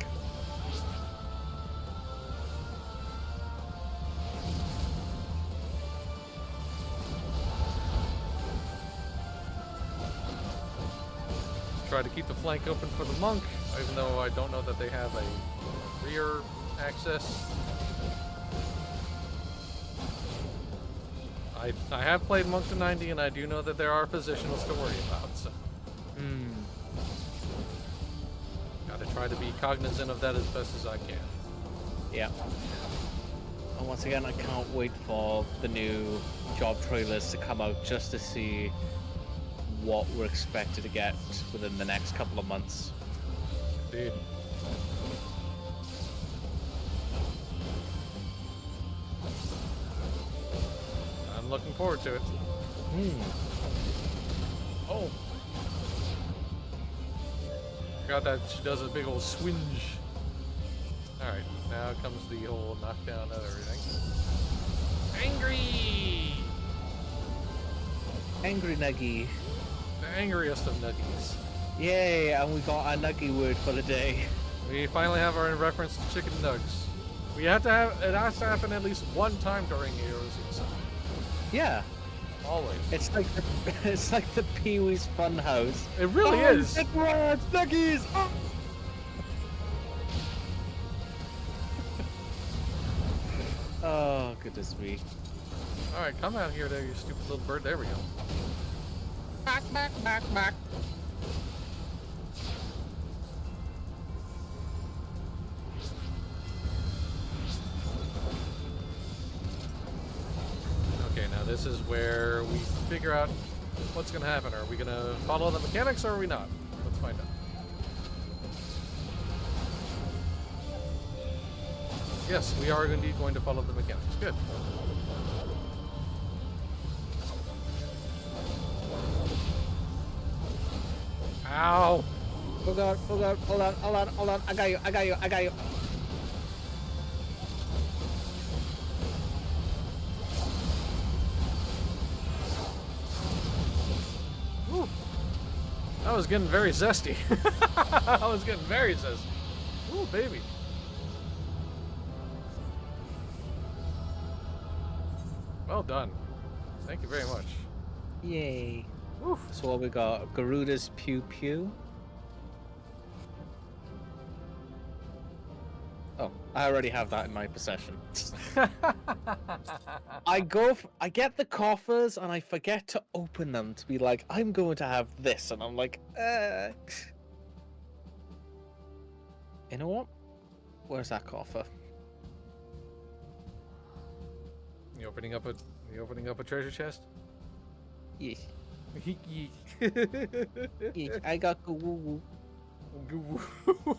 [SPEAKER 1] Try to keep the flank open for the monk, even though I don't know that they have a rear access. I have played monk to 90, and I do know that there are positionals to worry about, so. Gotta try to be cognizant of that as best as I can.
[SPEAKER 2] Yeah. And once again, I can't wait for the new job trailers to come out just to see what we're expected to get within the next couple of months.
[SPEAKER 1] Indeed. I'm looking forward to it. Oh. Forgot that she does a big old swinge. Alright, now comes the whole knockdown of everything. Angry!
[SPEAKER 2] Angry Nuggy.
[SPEAKER 1] The angriest of nuggies.
[SPEAKER 2] Yay, and we got our Nuggy word for the day.
[SPEAKER 1] We finally have our reference to chicken nugs. We have to have it has to happen at least one time during Heroes season.
[SPEAKER 2] Yeah.
[SPEAKER 1] Always.
[SPEAKER 2] It's like the Pee-wee's Funhouse.
[SPEAKER 1] It really is.
[SPEAKER 2] It works, Nuggies! Oh, goodness me.
[SPEAKER 1] Alright, come out here there, you stupid little bird. There we go.
[SPEAKER 2] Back.
[SPEAKER 1] this is where we figure out what's going to happen. Are we going to follow the mechanics or are we not? Let's find out. Yes, we are indeed going to follow the mechanics. Good. Ow!
[SPEAKER 2] Oh god, oh god, hold on, hold on, hold on. I got you, I got you, I got you.
[SPEAKER 1] Ooh. That was getting very zesty. I was getting very zesty. Ooh, baby. Well done. Thank you very much.
[SPEAKER 2] Yay.
[SPEAKER 1] Oof.
[SPEAKER 2] So what we got? Garuda's Pew Pew. Oh, I already have that in my possession. I get the coffers and I forget to open them to be like, I'm going to have this, and I'm like, You know what? Where's that coffer?
[SPEAKER 1] You opening up a treasure chest?
[SPEAKER 2] Yeah.
[SPEAKER 1] Yeek.
[SPEAKER 2] Yeah, I got the woo woo.
[SPEAKER 1] Goo woo woo.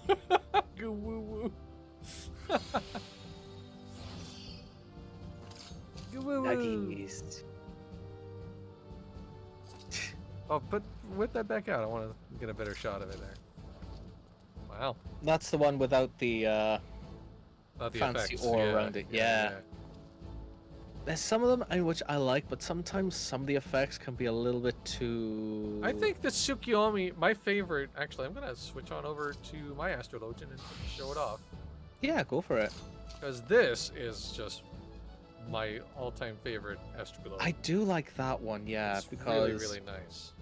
[SPEAKER 1] Goo woo woo.
[SPEAKER 2] Nuggies.
[SPEAKER 1] Oh, but whip that back out. I want to get a better shot of it there. Wow.
[SPEAKER 2] That's the one without the
[SPEAKER 1] Not the
[SPEAKER 2] fancy
[SPEAKER 1] effects.
[SPEAKER 2] ore
[SPEAKER 1] Yeah,
[SPEAKER 2] around it. Yeah. There's some of them which I like, but sometimes some of the effects can be a little bit too...
[SPEAKER 1] I think the Tsukiyomi, my favorite, actually, I'm going to switch on over to my Astrologian and show it off.
[SPEAKER 2] Yeah, go for it.
[SPEAKER 1] Because this is just my all-time favorite Astrologian.
[SPEAKER 2] I do like that one, yeah,
[SPEAKER 1] It's
[SPEAKER 2] because...
[SPEAKER 1] really, really nice.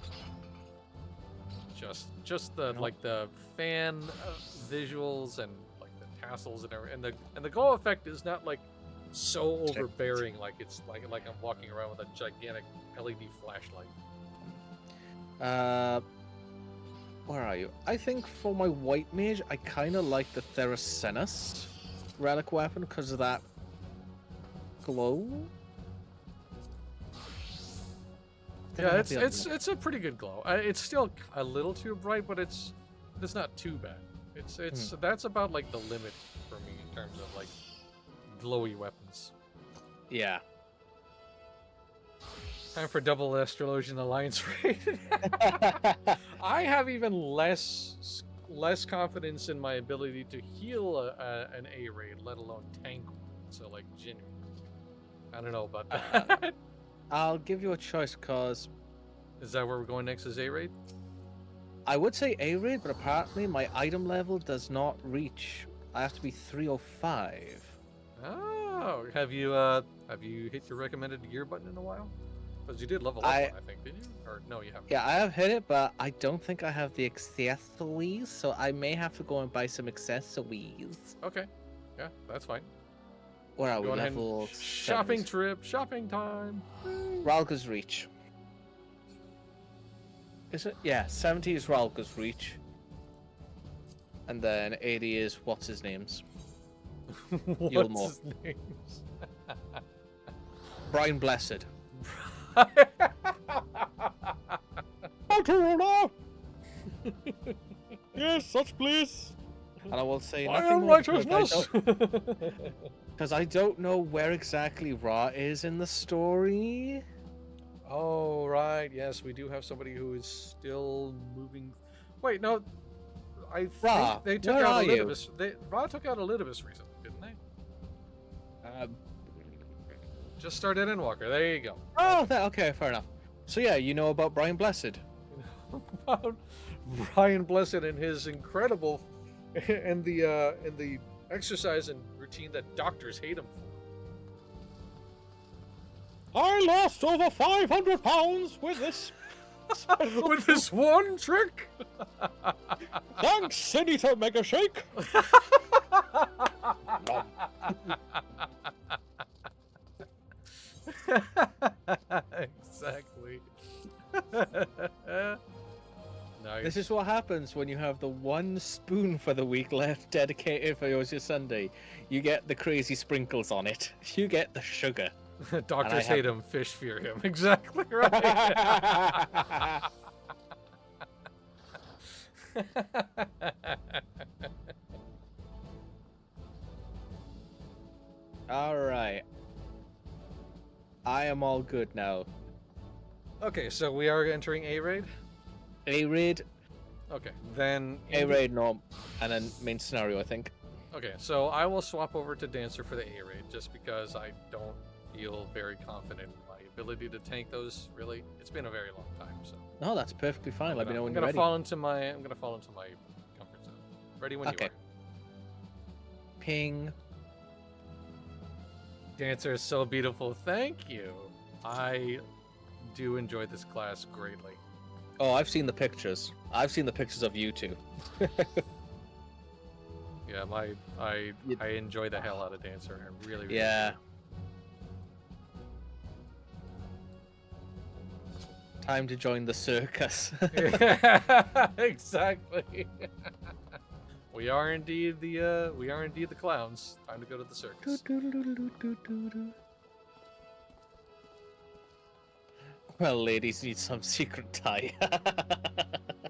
[SPEAKER 1] Just the, like, the fan visuals and, like, the tassels and everything. And the glow effect is not, like, so overbearing, like it's like I'm walking around with a gigantic LED flashlight.
[SPEAKER 2] Where are you? I think for my white mage, I kind of like the Theracenus relic weapon because of that glow.
[SPEAKER 1] Yeah, it's a pretty good glow. It's still a little too bright, but it's not too bad. It's that's about like the limit for me in terms of like glowy weapons.
[SPEAKER 2] Yeah.
[SPEAKER 1] Time for double Astrologian Alliance raid. I have even less confidence in my ability to heal an A raid, let alone tank one. So like genuine. I don't know about that.
[SPEAKER 2] I'll give you a choice because
[SPEAKER 1] Is that where we're going next? Is A raid?
[SPEAKER 2] I would say A raid, but apparently my item level does not reach. I have to be 305.
[SPEAKER 1] Oh, have you hit your recommended gear button in a while? Because you did level up one, I think, did you? Or no, you haven't.
[SPEAKER 2] Yeah, I have hit it, but I don't think I have the accessories, so I may have to go and buy some accessories.
[SPEAKER 1] Okay, yeah, that's fine.
[SPEAKER 2] Where are we?
[SPEAKER 1] Go ahead
[SPEAKER 2] Level
[SPEAKER 1] and shopping
[SPEAKER 2] 70s.
[SPEAKER 1] trip, shopping time.
[SPEAKER 2] Ralga's Reach. Is it? Yeah, 70 is Ralga's Reach. And then 80 is what's his name's?
[SPEAKER 1] What's his name?
[SPEAKER 2] Brian Blessed.
[SPEAKER 3] Yes, such bliss.
[SPEAKER 2] And I will say
[SPEAKER 1] I
[SPEAKER 2] nothing
[SPEAKER 1] am
[SPEAKER 2] more
[SPEAKER 1] righteousness.
[SPEAKER 2] because I don't know where exactly Ra is in the story.
[SPEAKER 1] Oh right, yes, we do have somebody who is still moving. Wait, no, I think
[SPEAKER 2] Ra,
[SPEAKER 1] they took
[SPEAKER 2] where
[SPEAKER 1] out
[SPEAKER 2] are you?
[SPEAKER 1] Elidibus. Ra took out Elidibus recently, didn't they? Just started Endwalker. There you go.
[SPEAKER 2] Oh, okay, fair enough. So yeah, you know about Brian Blessed.
[SPEAKER 1] About Brian Blessed and his incredible and the exercise and routine that doctors hate him for.
[SPEAKER 3] I lost over 500 pounds with this.
[SPEAKER 1] With this one trick.
[SPEAKER 3] Thanks, Senator Mega Shake.
[SPEAKER 1] Exactly. Nice.
[SPEAKER 2] This is what happens when you have the one spoon for the week left dedicated for your Sunday. You get the crazy sprinkles on it. You get the sugar.
[SPEAKER 1] Doctors hate him, fish fear him. Exactly right.
[SPEAKER 2] All right. I am all good now.
[SPEAKER 1] Okay, so we are entering A raid.
[SPEAKER 2] A raid,
[SPEAKER 1] Okay, then
[SPEAKER 2] A raid, norm, and then main scenario. I think.
[SPEAKER 1] Okay, so I will swap over to Dancer for the A raid just because I don't feel very confident in my ability to tank those. Really, it's been a very long time. So
[SPEAKER 2] No, that's perfectly fine. Let me know when you're
[SPEAKER 1] I'm
[SPEAKER 2] ready.
[SPEAKER 1] gonna fall into my comfort zone. Ready when
[SPEAKER 2] Okay.
[SPEAKER 1] you are.
[SPEAKER 2] Ping.
[SPEAKER 1] Dancer is so beautiful. Thank you. I do enjoy this class greatly.
[SPEAKER 2] Oh, I've seen the pictures. I've seen the pictures of you two.
[SPEAKER 1] Yeah, I enjoy the hell out of Dancer. I really
[SPEAKER 2] Yeah. Time to join the circus.
[SPEAKER 1] do. Yeah, exactly. We are indeed the clowns. Time to go to the circus.
[SPEAKER 2] Well, ladies need some secret tie.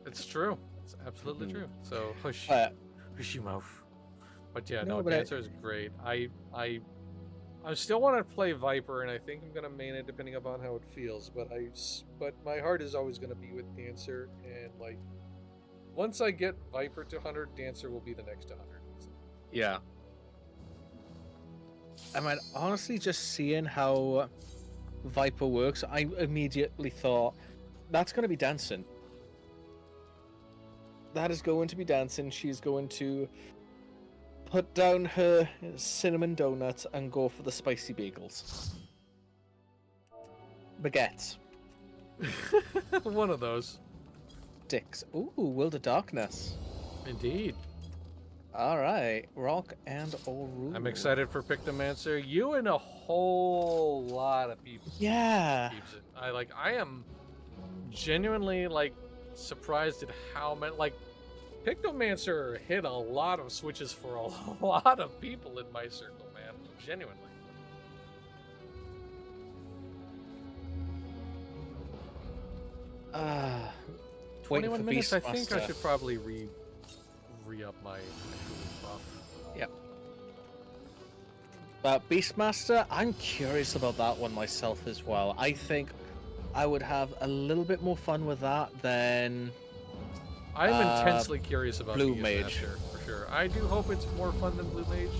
[SPEAKER 1] It's true. It's absolutely true. So hush your mouth. But yeah, no,
[SPEAKER 2] but
[SPEAKER 1] Dancer is great. I still want to play Viper, and I think I'm gonna main it depending upon how it feels. But my heart is always gonna be with Dancer, and like once I get Viper to 100, Dancer will be the next to 100.
[SPEAKER 2] Yeah. I mean, honestly, just seeing how Viper works, I immediately thought, that's going to be dancing. That is going to be dancing. She's going to put down her cinnamon donuts and go for the spicy bagels. Baguettes.
[SPEAKER 1] One of those.
[SPEAKER 2] Dicks. Ooh, World of Darkness.
[SPEAKER 1] Indeed.
[SPEAKER 2] Alright, rock and all rule.
[SPEAKER 1] I'm excited for Pictomancer. You and a whole lot of people.
[SPEAKER 2] Yeah.
[SPEAKER 1] Keeps it. I am genuinely surprised at how many Pictomancer hit a lot of switches for a lot of people in my circle, man. Genuinely.
[SPEAKER 2] Waiting
[SPEAKER 1] 21
[SPEAKER 2] for
[SPEAKER 1] minutes. I think I
[SPEAKER 2] Beastmaster.
[SPEAKER 1] should probably re-up my buff.
[SPEAKER 2] Yep. But Beastmaster, I'm curious about that one myself as well. I think I would have a little bit more fun with that than
[SPEAKER 1] I'm intensely curious about
[SPEAKER 2] Blue
[SPEAKER 1] Beastmaster,
[SPEAKER 2] Mage.
[SPEAKER 1] for sure. I do hope it's more fun than Blue Mage,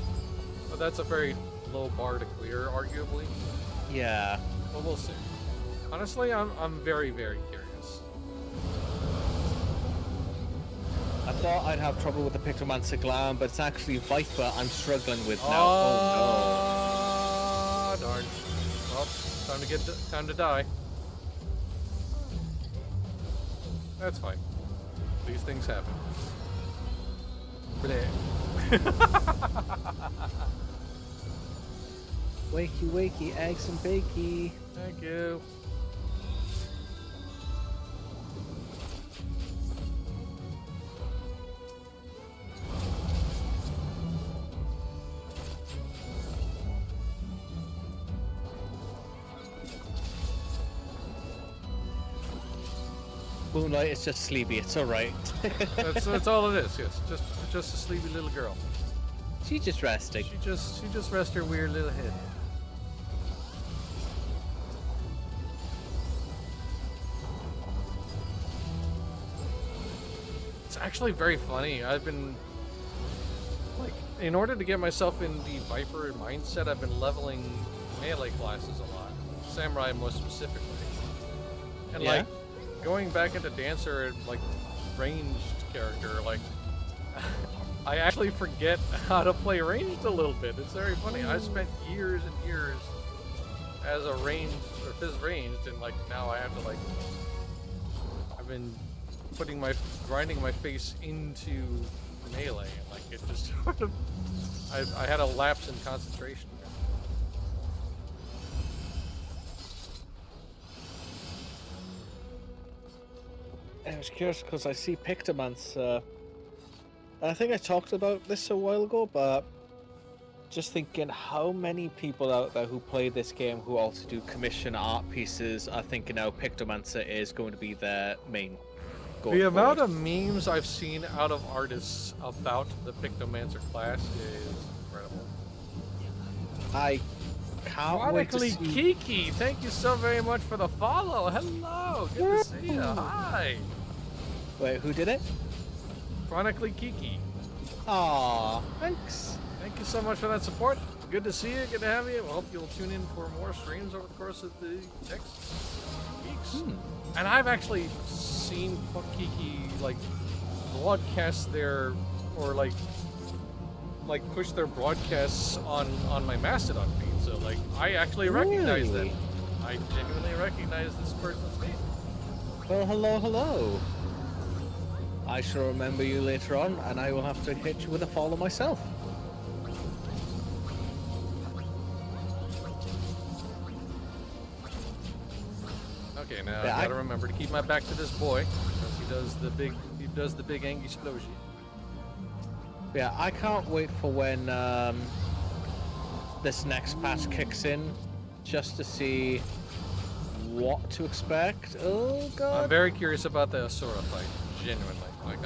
[SPEAKER 1] but that's a very low bar to clear, arguably.
[SPEAKER 2] yeah.
[SPEAKER 1] But we'll see. Honestly, I'm very, very curious.
[SPEAKER 2] I thought I'd have trouble with the Pictomancer Glam, but it's actually Viper I'm struggling with now.
[SPEAKER 1] Oh, darn. Well, time to die. That's fine. These things happen. Bleh.
[SPEAKER 2] Wakey, wakey, eggs and bakey.
[SPEAKER 1] Thank you.
[SPEAKER 2] Moonlight is just sleepy, it's alright.
[SPEAKER 1] That's all it is. Yes, just a sleepy little girl.
[SPEAKER 2] She's just resting.
[SPEAKER 1] She just rests her weird little head. It's actually very funny. I've been in order to get myself in the Viper mindset, I've been leveling melee classes a lot, Samurai most specifically, and
[SPEAKER 2] Yeah?
[SPEAKER 1] going back into Dancer and ranged character, I actually forget how to play ranged a little bit. It's very funny. I spent years and years as a ranged or phys ranged, and now I have to I've been grinding my face into melee, and it just sort of I had a lapse in concentration.
[SPEAKER 2] I was curious because I see Pictomancer. I think I talked about this a while ago, but just thinking how many people out there who play this game who also do commission art pieces are thinking now Pictomancer is going to be their main.
[SPEAKER 1] The amount of memes I've seen out of artists about the Pictomancer class is incredible.
[SPEAKER 2] I can't wait to
[SPEAKER 1] Chronically
[SPEAKER 2] see.
[SPEAKER 1] Kiki, thank you so very much for the follow. Hello, good to see you. Hi.
[SPEAKER 2] Wait, who did it?
[SPEAKER 1] Chronically Kiki.
[SPEAKER 2] Aw, thanks.
[SPEAKER 1] Thank you so much for that support. Good to see you. Good to have you. I hope you'll tune in for more streams over the course of the next weeks. And I've actually seen Kiki like broadcast their or like push their broadcasts on my Mastodon feed. So like I actually recognize them. I genuinely recognize this person's name.
[SPEAKER 2] Well, hello. I shall remember you later on, and I will have to hit you with a follow myself.
[SPEAKER 1] Okay, now
[SPEAKER 2] Yeah,
[SPEAKER 1] I gotta remember to keep my back to this boy because he does the big ang explosion.
[SPEAKER 2] Yeah, I can't wait for when this next patch kicks in, just to see what to expect. Oh god.
[SPEAKER 1] I'm very curious about the Asura fight, genuinely. Like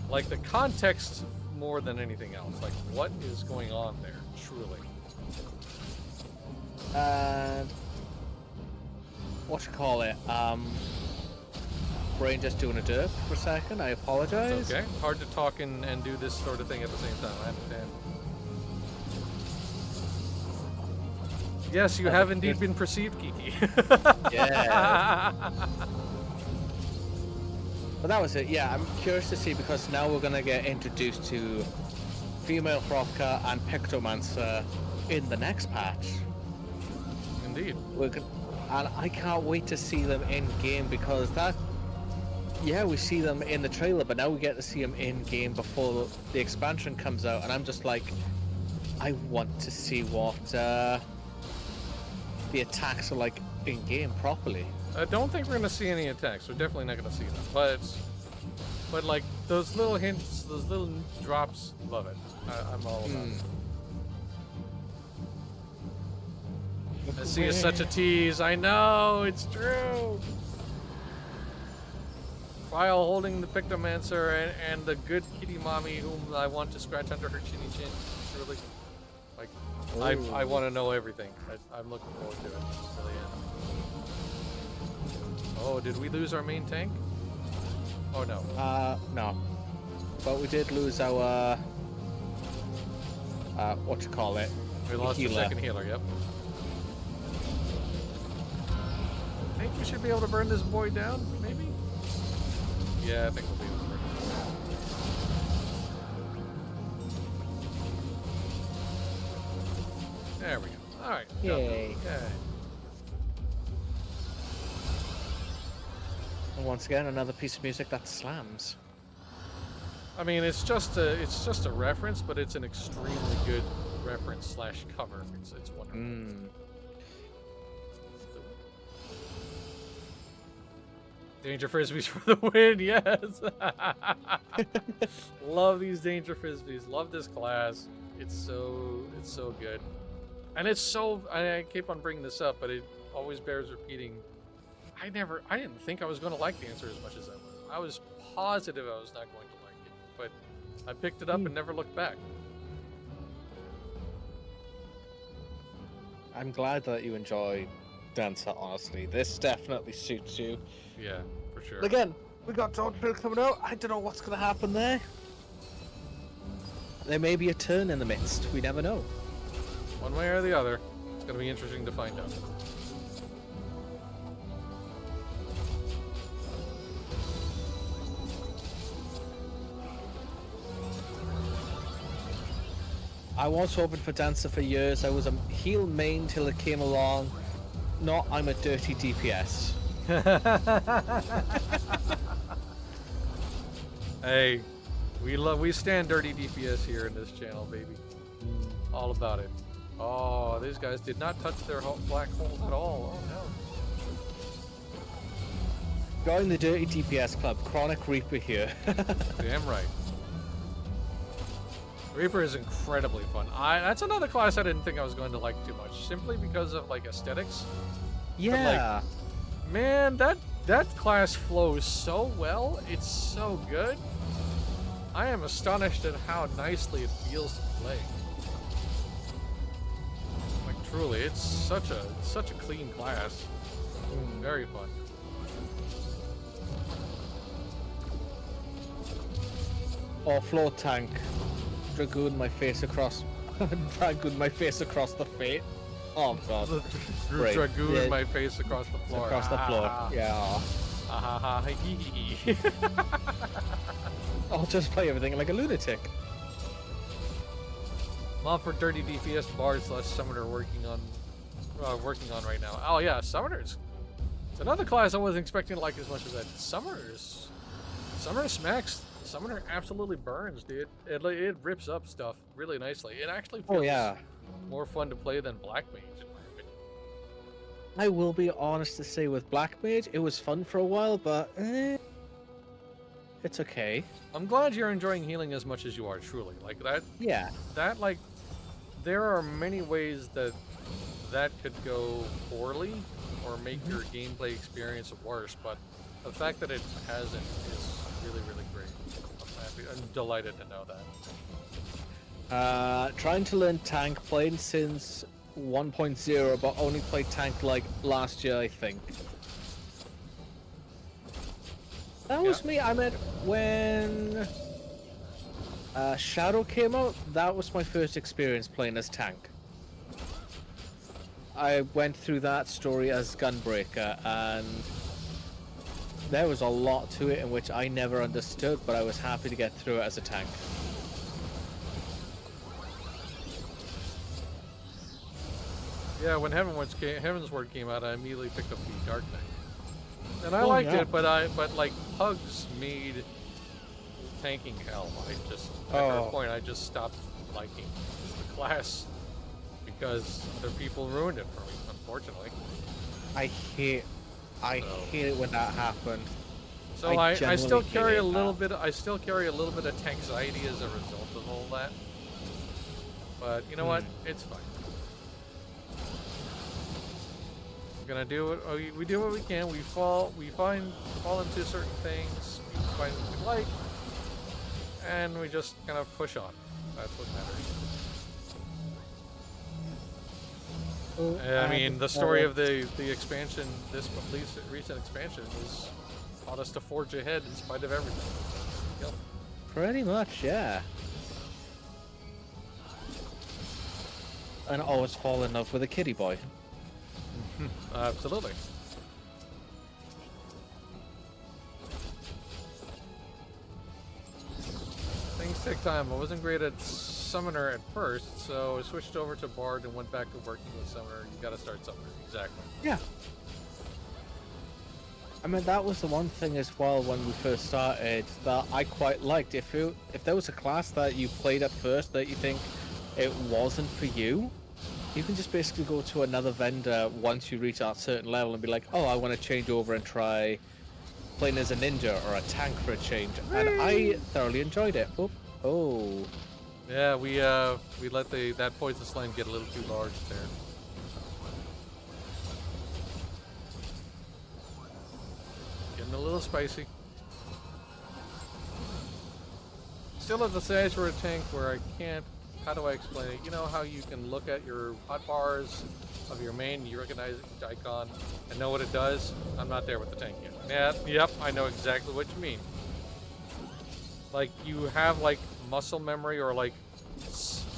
[SPEAKER 1] like the context more than anything else. Like what is going on there, truly.
[SPEAKER 2] And what you call it? Brain just doing a derp for a second. I apologize.
[SPEAKER 1] Okay, hard to talk and do this sort of thing at the same time. I understand. Yes, you have indeed been perceived, Kiki.
[SPEAKER 2] Yeah. But that was it. Yeah, I'm curious to see because now we're gonna get introduced to female Hrothgar and Pictomancer in the next patch.
[SPEAKER 1] Indeed.
[SPEAKER 2] And I can't wait to see them in game because that. Yeah, we see them in the trailer, but now we get to see them in game before the expansion comes out, and I'm just like, I want to see what the attacks are like in game properly.
[SPEAKER 1] I don't think we're gonna see any attacks. We're definitely not gonna see them. But like those little hints, those little drops, love it. I'm all about it. I see it's such a tease. I know, it's true. While holding the Pictomancer and the good kitty mommy whom I want to scratch under her chinny chin. Really, like, I want to know everything. I'm looking forward to it. Really am. Oh, did we lose our main tank? Oh no.
[SPEAKER 2] No. But we did lose our what you call it?
[SPEAKER 1] We lost the
[SPEAKER 2] healer.
[SPEAKER 1] second healer. Yep. I think we should be able to burn this boy down, maybe? Yeah, I think we'll be able to burn him down. There we go. Alright.
[SPEAKER 2] Yay.
[SPEAKER 1] Okay.
[SPEAKER 2] And once again, another piece of music that slams.
[SPEAKER 1] I mean, it's just a reference, but it's an extremely good reference slash cover. It's wonderful. Danger frisbees for the win, yes. Love these danger frisbees. Love this class. It's so good, and it's so. I keep on bringing this up, but it always bears repeating. I didn't think I was going to like the answer as much as I was. I was positive I was not going to like it, but I picked it up and never looked back.
[SPEAKER 2] I'm glad that you enjoy Dancer, honestly. This definitely suits you.
[SPEAKER 1] Yeah, for sure.
[SPEAKER 2] Again, we got Dawn Hill coming out. I don't know what's going to happen there. There may be a turn in the midst. We never know.
[SPEAKER 1] One way or the other, it's going to be interesting to find out.
[SPEAKER 2] I was hoping for Dancer for years. I was a heel main till it came along. Not I'm a dirty DPS.
[SPEAKER 1] Hey, we stand dirty DPS here in this channel, baby. All about it. Oh, these guys did not touch their black hole at all. Oh no.
[SPEAKER 2] Join the dirty DPS club. Chronic Reaper here.
[SPEAKER 1] Damn right. Reaper is incredibly fun. That's another class I didn't think I was going to like too much, simply because of like aesthetics.
[SPEAKER 2] Yeah.
[SPEAKER 1] Man, that class flows so well. It's so good. I am astonished at how nicely it feels to play. Like truly, it's such a clean class. Very fun.
[SPEAKER 2] Offload tank. Dragoon my face across. Dragoon my face across the fate. Oh god. Great.
[SPEAKER 1] Dragoon
[SPEAKER 2] Yeah.
[SPEAKER 1] my face across the floor.
[SPEAKER 2] Across the floor.
[SPEAKER 1] Ah,
[SPEAKER 2] Yeah.
[SPEAKER 1] ah, ah, hee, hee, hee.
[SPEAKER 2] I'll just play everything like a lunatic.
[SPEAKER 1] Mod for dirty DPS bard / summoner working on right now. Oh yeah, summoners. It's another class I wasn't expecting to like as much as that. Summoner smacks. Summoner absolutely burns, dude. It rips up stuff really nicely. It actually feels more fun to play than Black Mage, in my opinion.
[SPEAKER 2] I will be honest to say with Black Mage, it was fun for a while, but it's okay.
[SPEAKER 1] I'm glad you're enjoying healing as much as you are, truly. Like that.
[SPEAKER 2] Yeah.
[SPEAKER 1] That like, there are many ways that could go poorly or make your gameplay experience worse, but the fact that it hasn't is really, really great. I'm delighted to know that.
[SPEAKER 2] Trying to learn tank, playing since 1.0, but only played tank like last year, I think. That was me. I meant when Shadow came out, that was my first experience playing as tank. I went through that story as Gunbreaker, and there was a lot to it in which I never understood, but I was happy to get through it as a tank.
[SPEAKER 1] Yeah, when Heavensward came out, I immediately picked up the Dark Knight, and I liked it, but like Pugs made tanking hell. After a point, I just stopped liking the class because the people ruined it for me, unfortunately.
[SPEAKER 2] I hate it when that happened.
[SPEAKER 1] So I still
[SPEAKER 2] genuinely
[SPEAKER 1] carry
[SPEAKER 2] hate
[SPEAKER 1] a little
[SPEAKER 2] that.
[SPEAKER 1] bit. I still carry a little bit of anxiety as a result of all that. But you know what? It's fine. We're gonna do it. We do what we can. We fall into certain things. We find what we like, and we just kind of push on. That's what matters. I mean, the story of the expansion, this recent expansion, is taught us to forge ahead in spite of everything. Yep.
[SPEAKER 2] Pretty much, yeah. And always fall in love with a kitty boy.
[SPEAKER 1] Absolutely. Things take time. I wasn't great at Summoner at first, so I switched over to Bard and went back to working with Summoner. You gotta start Summoner. Exactly.
[SPEAKER 2] Yeah. I mean, that was the one thing as well when we first started that I quite liked. If there was a class that you played at first that you think it wasn't for you, you can just basically go to another vendor once you reach a certain level and be like, oh, I want to change over and try playing as a ninja or a tank for a change. And I thoroughly enjoyed it. Oh.
[SPEAKER 1] Yeah, we let that poison slime get a little too large there. Getting a little spicy. Still at the stage for a tank where I can't. How do I explain it? You know how you can look at your hotbars of your main, you recognize each icon and know what it does? I'm not there with the tank yet. Yeah, yep, I know exactly what you mean. Like you have like muscle memory or like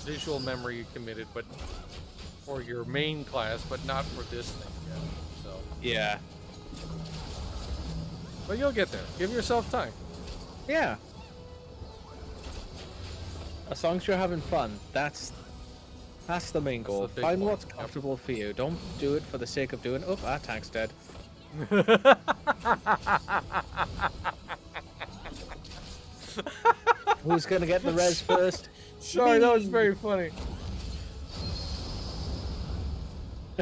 [SPEAKER 1] visual memory committed, but for your main class, but not for this thing yet. So
[SPEAKER 2] Yeah.
[SPEAKER 1] but you'll get there. Give yourself time.
[SPEAKER 2] Yeah. As long as you're having fun, that's the main goal.
[SPEAKER 1] the big
[SPEAKER 2] Find
[SPEAKER 1] point.
[SPEAKER 2] what's comfortable for you. Don't do it for the sake of doing. Oh, that tank's dead. Who's gonna get the res first?
[SPEAKER 1] Sorry, that was very funny.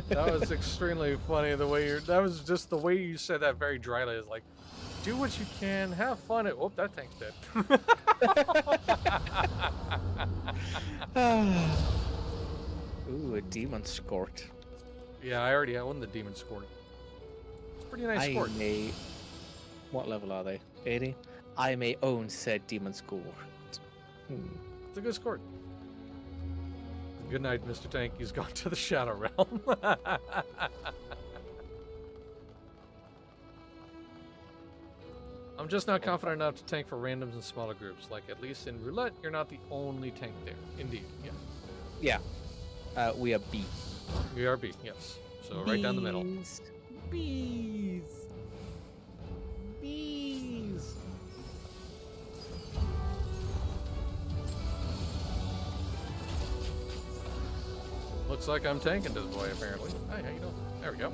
[SPEAKER 1] That was extremely funny. That was just the way you said that very dryly. Is like, Do what you can. Have fun. Oh, that tank's dead.
[SPEAKER 2] Ooh, a demon skort.
[SPEAKER 1] Yeah, I already own the demon skort. It's a pretty nice skort.
[SPEAKER 2] What level are they? 80? I may own said demon skort.
[SPEAKER 1] It's a good skort. Good night, Mr. Tank. He's gone to the Shadow Realm. I'm just not confident enough to tank for randoms and smaller groups. Like, at least in roulette, you're not the only tank there. Indeed, yeah.
[SPEAKER 2] Yeah. We are B.
[SPEAKER 1] We are B, yes. So right down the middle.
[SPEAKER 2] Bees.
[SPEAKER 1] Bees. Bees. Looks like I'm tanking this boy, apparently. Hi, how you doing? There we go.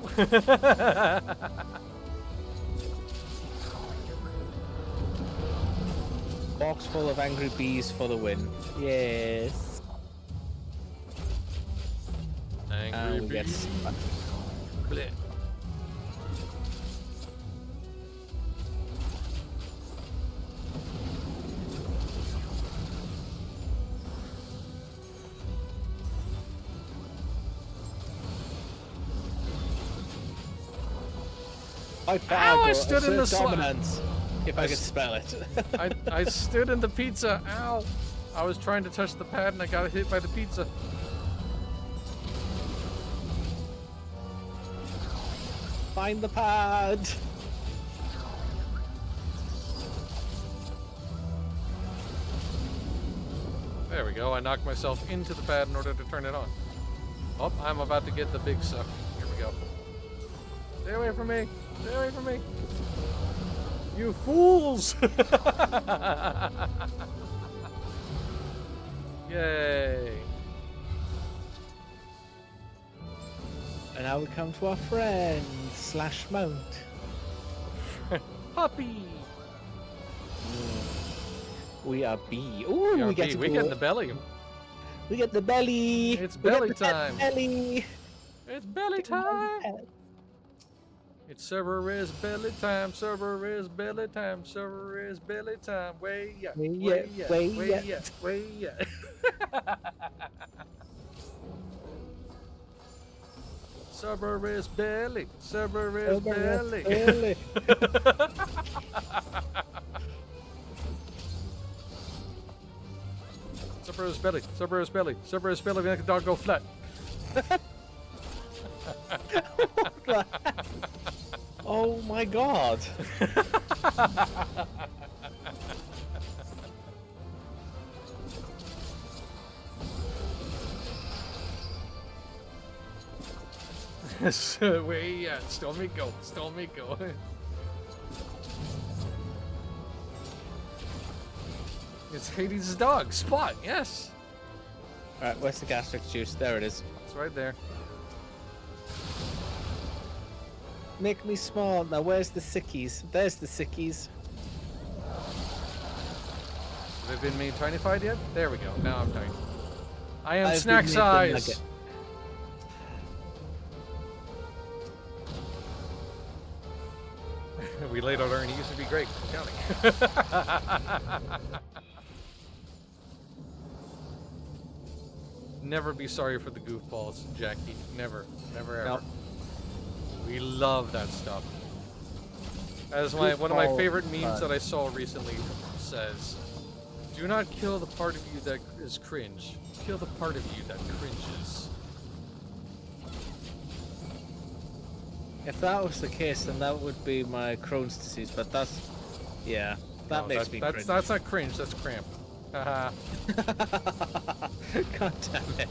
[SPEAKER 2] Box full of angry bees for the win. Yes.
[SPEAKER 1] Angry
[SPEAKER 2] we get
[SPEAKER 1] bees. Bleh. Ow, I stood in the
[SPEAKER 2] dominance. If I could spell it.
[SPEAKER 1] I stood in the pizza. Ow. I was trying to touch the pad and I got hit by the pizza.
[SPEAKER 2] Find the pad.
[SPEAKER 1] There we go. I knocked myself into the pad in order to turn it on. Oh, I'm about to get the big suck. Here we go. Stay away from me. Stay away from me. You fools! Yay.
[SPEAKER 2] And now we come to our friend / mount.
[SPEAKER 1] Puppy!
[SPEAKER 2] We are B. Ooh, we get to
[SPEAKER 1] we
[SPEAKER 2] go.
[SPEAKER 1] get in the belly.
[SPEAKER 2] We get the belly.
[SPEAKER 1] It's
[SPEAKER 2] We get
[SPEAKER 1] belly
[SPEAKER 2] the
[SPEAKER 1] time.
[SPEAKER 2] Belly.
[SPEAKER 1] It's belly time. It's Cerberus belly time. Cerberus belly time. Cerberus belly time. Way yeah.
[SPEAKER 2] Way
[SPEAKER 1] Way
[SPEAKER 2] yeah,
[SPEAKER 1] yeah.
[SPEAKER 2] way
[SPEAKER 1] Way
[SPEAKER 2] yeah.
[SPEAKER 1] yeah. Way yeah. Cerberus belly. Cerberus belly.
[SPEAKER 2] belly.
[SPEAKER 1] Cerberus belly. Cerberus belly. Cerberus belly. Make a dog go flat.
[SPEAKER 2] Oh my god.
[SPEAKER 1] Way yeah. Still me go. Still me go. It's Hades' dog. Spot. Yes.
[SPEAKER 2] Alright, where's the gastric juice? There it is.
[SPEAKER 1] It's right there.
[SPEAKER 2] Make me small. Now where's the sickies? There's the sickies.
[SPEAKER 1] Have they been made tinified yet? There we go. Now I'm tiny. I am
[SPEAKER 2] I've
[SPEAKER 1] snack
[SPEAKER 2] been made the
[SPEAKER 1] size.
[SPEAKER 2] nugget.
[SPEAKER 1] We laid out Ernie. Used to be great. Counting. Never be sorry for the goofballs, Jackie. Never. Never ever.
[SPEAKER 2] Nope.
[SPEAKER 1] We love that stuff. As one of my
[SPEAKER 2] Goofball
[SPEAKER 1] favorite memes
[SPEAKER 2] fun.
[SPEAKER 1] that I saw recently says, "Do not kill the part of you that is cringe. Kill the part of you that cringes."
[SPEAKER 2] If that was the case, then that would be my Crohn's disease, but that's... Yeah, that
[SPEAKER 1] No,
[SPEAKER 2] makes me
[SPEAKER 1] that's,
[SPEAKER 2] cringe.
[SPEAKER 1] that's not cringe, that's cramp. Haha.
[SPEAKER 2] God damn it.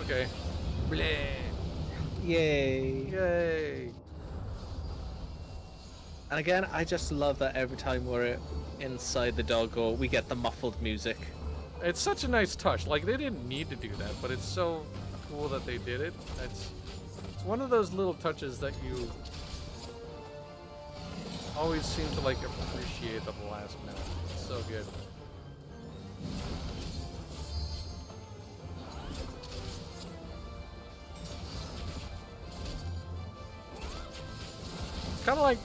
[SPEAKER 1] Okay. Bleh.
[SPEAKER 2] Yay.
[SPEAKER 1] Yay.
[SPEAKER 2] And again, I just love that every time we're inside the doggo, we get the muffled music.
[SPEAKER 1] It's such a nice touch. Like, they didn't need to do that, but it's so cool that they did it. It's one of those little touches that you always seem to, like, appreciate at the last minute. It's so good. kind of like,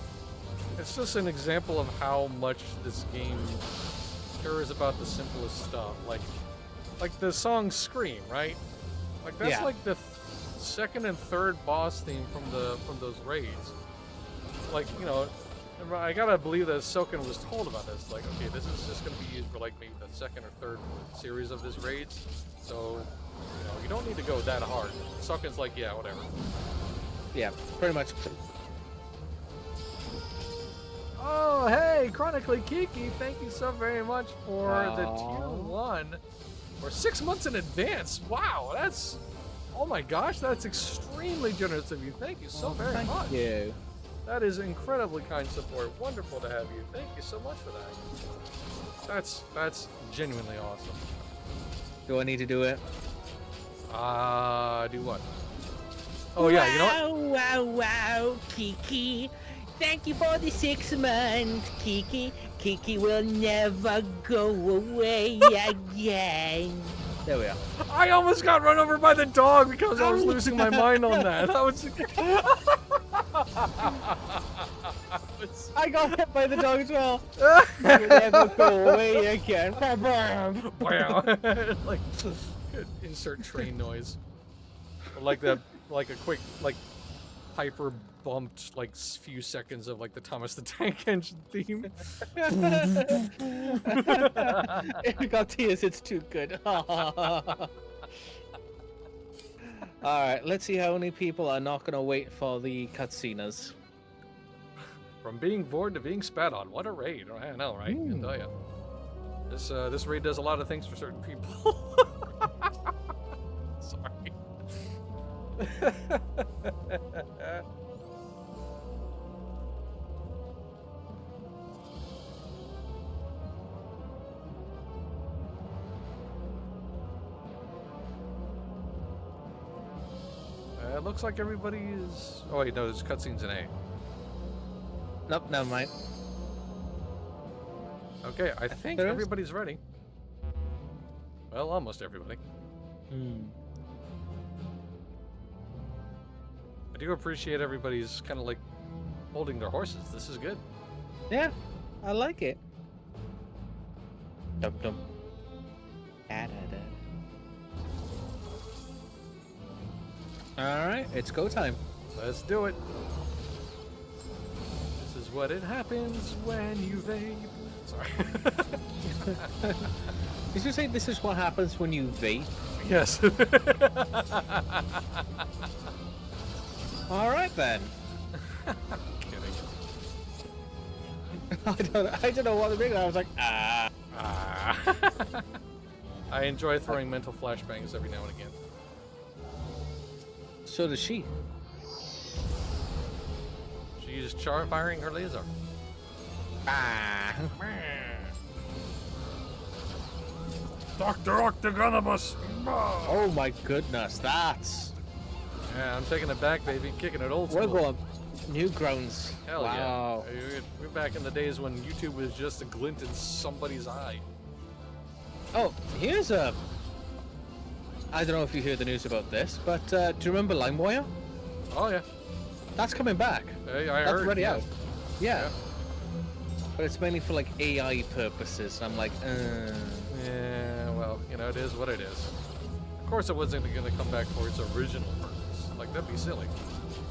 [SPEAKER 1] it's just an example of how much this game cares about the simplest stuff. Like the song Scream, right? Like that's
[SPEAKER 2] Yeah.
[SPEAKER 1] like the second and third boss theme from those raids. Like, you know, I gotta believe that Soken was told about this. Like, okay, this is just gonna be used for like maybe the second or third series of this raids. So, you know, you don't need to go that hard. Soken's like, yeah, whatever.
[SPEAKER 2] Yeah, pretty much.
[SPEAKER 1] Oh, hey, Chronically Kiki, thank you so very much for the
[SPEAKER 2] Aw.
[SPEAKER 1] tier 1. Or 6 months in advance. Wow, that's... Oh my gosh, that's extremely generous of you. Thank you so very
[SPEAKER 2] Thank
[SPEAKER 1] much.
[SPEAKER 2] you.
[SPEAKER 1] That is incredibly kind support. Wonderful to have you. Thank you so much for that. That's genuinely awesome.
[SPEAKER 2] Do I need to do it?
[SPEAKER 1] Do what? Oh yeah, you know what?
[SPEAKER 4] Wow, wow, Kiki. Thank you for the 6 months, Kiki. Kiki will never go away again.
[SPEAKER 2] There we are.
[SPEAKER 1] I almost got run over by the dog because I was losing my mind on that. That was...
[SPEAKER 2] I got hit by the dog as well. You'll never go away again.
[SPEAKER 1] Wow. Like, insert train noise. Or like that, like a quick, like, hyper bumped, like, few seconds of, like, the Thomas the Tank Engine theme.
[SPEAKER 2] If you got tears, it's too good. Alright, let's see how many people are not going to wait for the cutscenes.
[SPEAKER 1] From being bored to being spat on. What a raid. I know, right? I can tell ya. This raid does a lot of things for certain people. Sorry. It looks like everybody is... Oh wait, no, there's cutscenes in A.
[SPEAKER 2] Nope, never mind.
[SPEAKER 1] Okay, I think
[SPEAKER 2] There is?
[SPEAKER 1] everybody's ready. Well, almost everybody. I do appreciate everybody's kind of like holding their horses. This is good.
[SPEAKER 2] Yeah, I like it. Dum dum. Da, da, da. Alright, it's go time.
[SPEAKER 1] Let's do it. This is what it happens when you vape. Sorry.
[SPEAKER 2] Did you say this is what happens when you vape?
[SPEAKER 1] Yes.
[SPEAKER 2] Alright then.
[SPEAKER 1] Kidding.
[SPEAKER 2] I don't know what the big. I was like,
[SPEAKER 1] Ah. I enjoy throwing mental flashbangs every now and again.
[SPEAKER 2] so does she.
[SPEAKER 1] She's firing her laser.
[SPEAKER 2] Ah.
[SPEAKER 1] Dr. Octagonibus!
[SPEAKER 2] Oh my goodness, that's.
[SPEAKER 1] Yeah, I'm taking it back, baby. Kicking it old
[SPEAKER 2] We're
[SPEAKER 1] school.
[SPEAKER 2] going Newgrounds.
[SPEAKER 1] Hell
[SPEAKER 2] Wow.
[SPEAKER 1] yeah. We're back in the days when YouTube was just a glint in somebody's eye.
[SPEAKER 2] Oh, here's a. I don't know if you hear the news about this, but do you remember LimeWire?
[SPEAKER 1] Oh, yeah.
[SPEAKER 2] That's coming back.
[SPEAKER 1] I
[SPEAKER 2] That's
[SPEAKER 1] heard.
[SPEAKER 2] already
[SPEAKER 1] yeah.
[SPEAKER 2] out. Yeah. But it's mainly for like AI purposes. I'm like,
[SPEAKER 1] Yeah, well, you know, it is what it is. Of course it wasn't going to come back for its original purpose. Like, that'd be silly.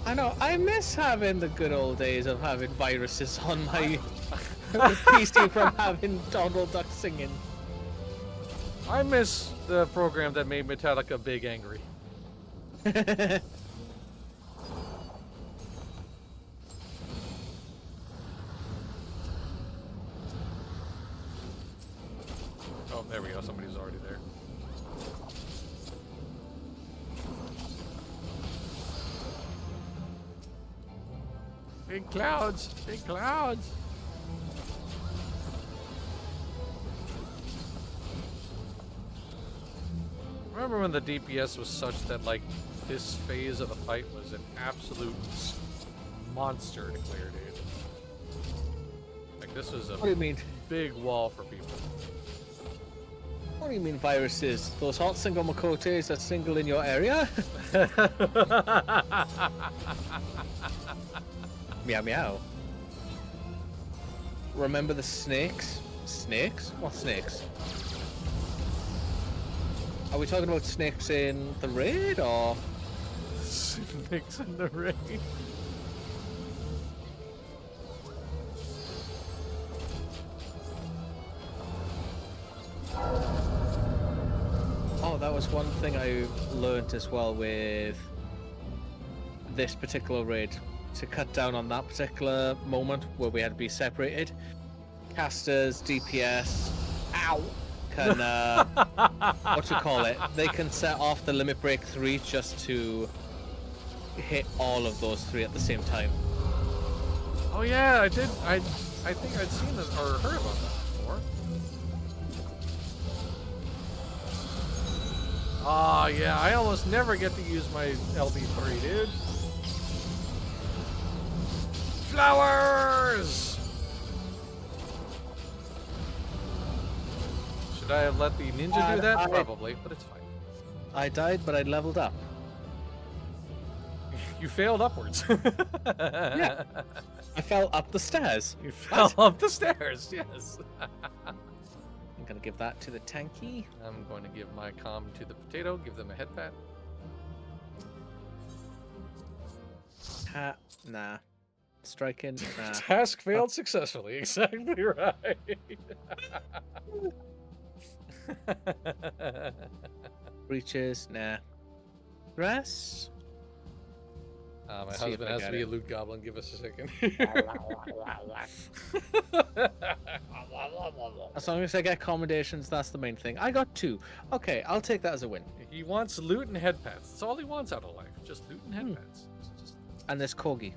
[SPEAKER 2] I know. I miss having the good old days of having viruses on my PC from having Donald Duck singing.
[SPEAKER 1] I miss the program that made Metallica big angry. Oh, there we go. Somebody's already there. Big clouds! Big clouds! Remember when the DPS was such that, like, this phase of the fight was an absolute monster to clear, dude. Like, this was a
[SPEAKER 2] What do you mean?
[SPEAKER 1] big wall for people.
[SPEAKER 2] What do you mean viruses? Those hot single Makotes are single in your area? Meow meow. Remember the snakes? Snakes? What snakes? Are we talking about snakes in the raid or?
[SPEAKER 1] Snakes in the rain.
[SPEAKER 2] Oh, that was one thing I learnt as well with this particular raid. To cut down on that particular moment where we had to be separated, casters, DPS, ow, can what you call it? They can set off the limit break 3 just to hit all of those 3 at the same time.
[SPEAKER 1] Oh yeah, I did. I think I'd seen this or heard about that before. Ah, yeah, I almost never get to use my LB3, dude. Flowers! Should I have let the ninja do that? Probably, but it's fine.
[SPEAKER 2] I died, but I leveled up.
[SPEAKER 1] You failed upwards.
[SPEAKER 2] Yeah. I fell up the stairs.
[SPEAKER 1] You fell up the stairs, yes.
[SPEAKER 2] I'm gonna give that to the tanky.
[SPEAKER 1] I'm going to give my comm to the potato, give them a head pat.
[SPEAKER 2] Nah. Striking, nah.
[SPEAKER 1] Task failed successfully, exactly right.
[SPEAKER 2] Breaches, nah. Rest?
[SPEAKER 1] My
[SPEAKER 2] See if
[SPEAKER 1] husband
[SPEAKER 2] I
[SPEAKER 1] has to
[SPEAKER 2] got
[SPEAKER 1] be
[SPEAKER 2] it.
[SPEAKER 1] a loot goblin. Give us a second.
[SPEAKER 2] As long as I get accommodations, that's the main thing. I got 2. Okay, I'll take that as a win.
[SPEAKER 1] He wants loot and head pats. That's all he wants out of life. Just loot and head pats. Just...
[SPEAKER 2] And this corgi.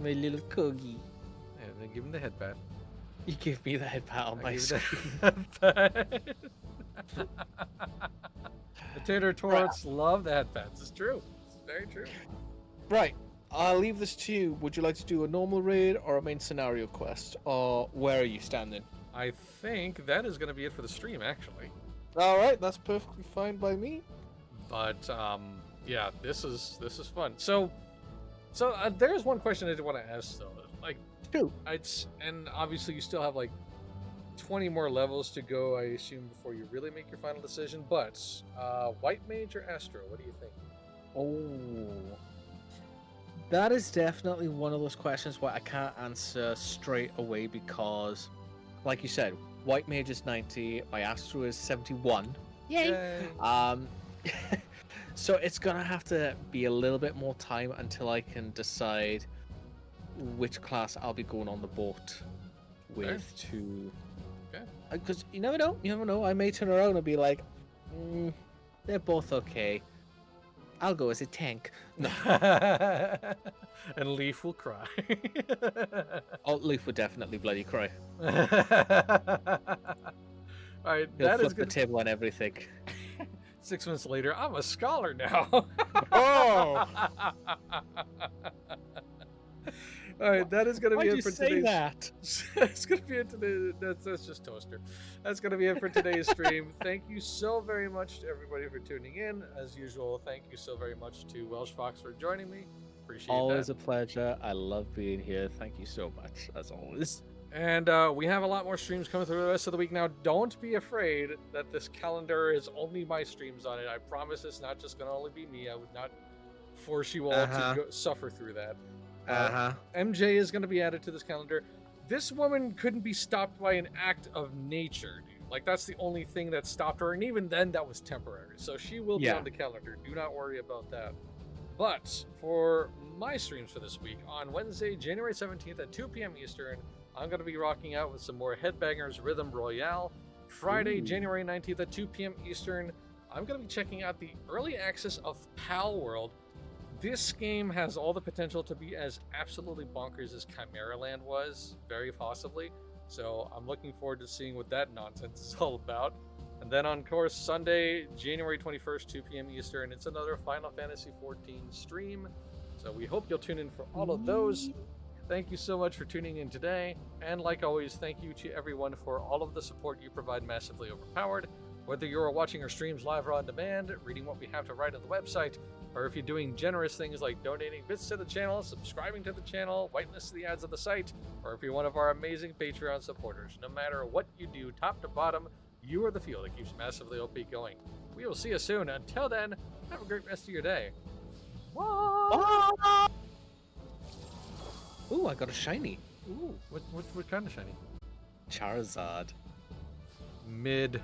[SPEAKER 2] My little corgi.
[SPEAKER 1] And then give him the head pat.
[SPEAKER 2] You give me the head pat on my
[SPEAKER 1] Give him
[SPEAKER 2] screen.
[SPEAKER 1] the head pat. Potato torts love the head pats. It's true. It's very true.
[SPEAKER 2] Right, I'll leave this to you. Would you like to do a normal raid or a main scenario quest? Or where are you standing?
[SPEAKER 1] I think that is going to be it for the stream, actually.
[SPEAKER 2] Alright, that's perfectly fine by me.
[SPEAKER 1] But yeah, this is fun. So there's one question I did want to ask though. Like,
[SPEAKER 2] Shoot.
[SPEAKER 1] and obviously you still have like 20 more levels to go, I assume, before you really make your final decision. But White Mage or Astro, what do you think?
[SPEAKER 2] Oh. That is definitely one of those questions where I can't answer straight away because, like you said, White Mage is 90, my Astro is 71.
[SPEAKER 4] Yay!
[SPEAKER 2] So it's gonna have to be a little bit more time until I can decide which class I'll be going on the boat with to.
[SPEAKER 1] Okay.
[SPEAKER 2] Because you never know. I may turn around and be like, they're both okay. I'll go as a tank. No.
[SPEAKER 1] And Leaf will cry.
[SPEAKER 2] Oh, Leaf would definitely bloody cry.
[SPEAKER 1] All right,
[SPEAKER 2] He'll
[SPEAKER 1] that is
[SPEAKER 2] flip the
[SPEAKER 1] good.
[SPEAKER 2] table and everything.
[SPEAKER 1] 6 months later, I'm a scholar now.
[SPEAKER 3] Oh!
[SPEAKER 1] All right, that is going to be
[SPEAKER 2] Why'd
[SPEAKER 1] it
[SPEAKER 2] you
[SPEAKER 1] for
[SPEAKER 2] say
[SPEAKER 1] today's.
[SPEAKER 2] that?
[SPEAKER 1] That's going to be it today. That's just toaster. That's going to be it for today's stream. Thank you so very much to everybody for tuning in. As usual, thank you so very much to Welsh Fox for joining me. Appreciate
[SPEAKER 2] Always
[SPEAKER 1] that.
[SPEAKER 2] a pleasure. I love being here. Thank you so much, as always.
[SPEAKER 1] And we have a lot more streams coming through the rest of the week. Now, don't be afraid that this calendar is only my streams on it. I promise it's not just going to only be me. I would not force you all to suffer through that. MJ is going to be added to this calendar. This woman couldn't be stopped by an act of nature, dude. Like, that's the only thing that stopped her. And even then, that was temporary. So she will be on the calendar. Do not worry about that. But for my streams for this week, on Wednesday, January 17th at 2 p.m. Eastern, I'm going to be rocking out with some more Headbangers Rhythm Royale. Friday, January 19th at 2 p.m. Eastern, I'm going to be checking out the early access of Pal World. This game has all the potential to be as absolutely bonkers as Chimera Land was, very possibly. So I'm looking forward to seeing what that nonsense is all about. And then on course, Sunday, January 21st, 2 p.m. Eastern, it's another Final Fantasy XIV stream. So we hope you'll tune in for all of those. Thank you so much for tuning in today. And like always, thank you to everyone for all of the support you provide Massively Overpowered. Whether you're watching our streams live or on demand, reading what we have to write on the website, or if you're doing generous things like donating bits to the channel, subscribing to the channel, whitelist the ads of the site, or if you're one of our amazing Patreon supporters. No matter what you do, top to bottom, you are the fuel that keeps Massively OP going. We will see you soon. Until then, have a great rest of your day. Bye!
[SPEAKER 2] Ooh, I got a shiny.
[SPEAKER 1] Ooh, what kind of shiny?
[SPEAKER 2] Charizard.
[SPEAKER 1] Mid.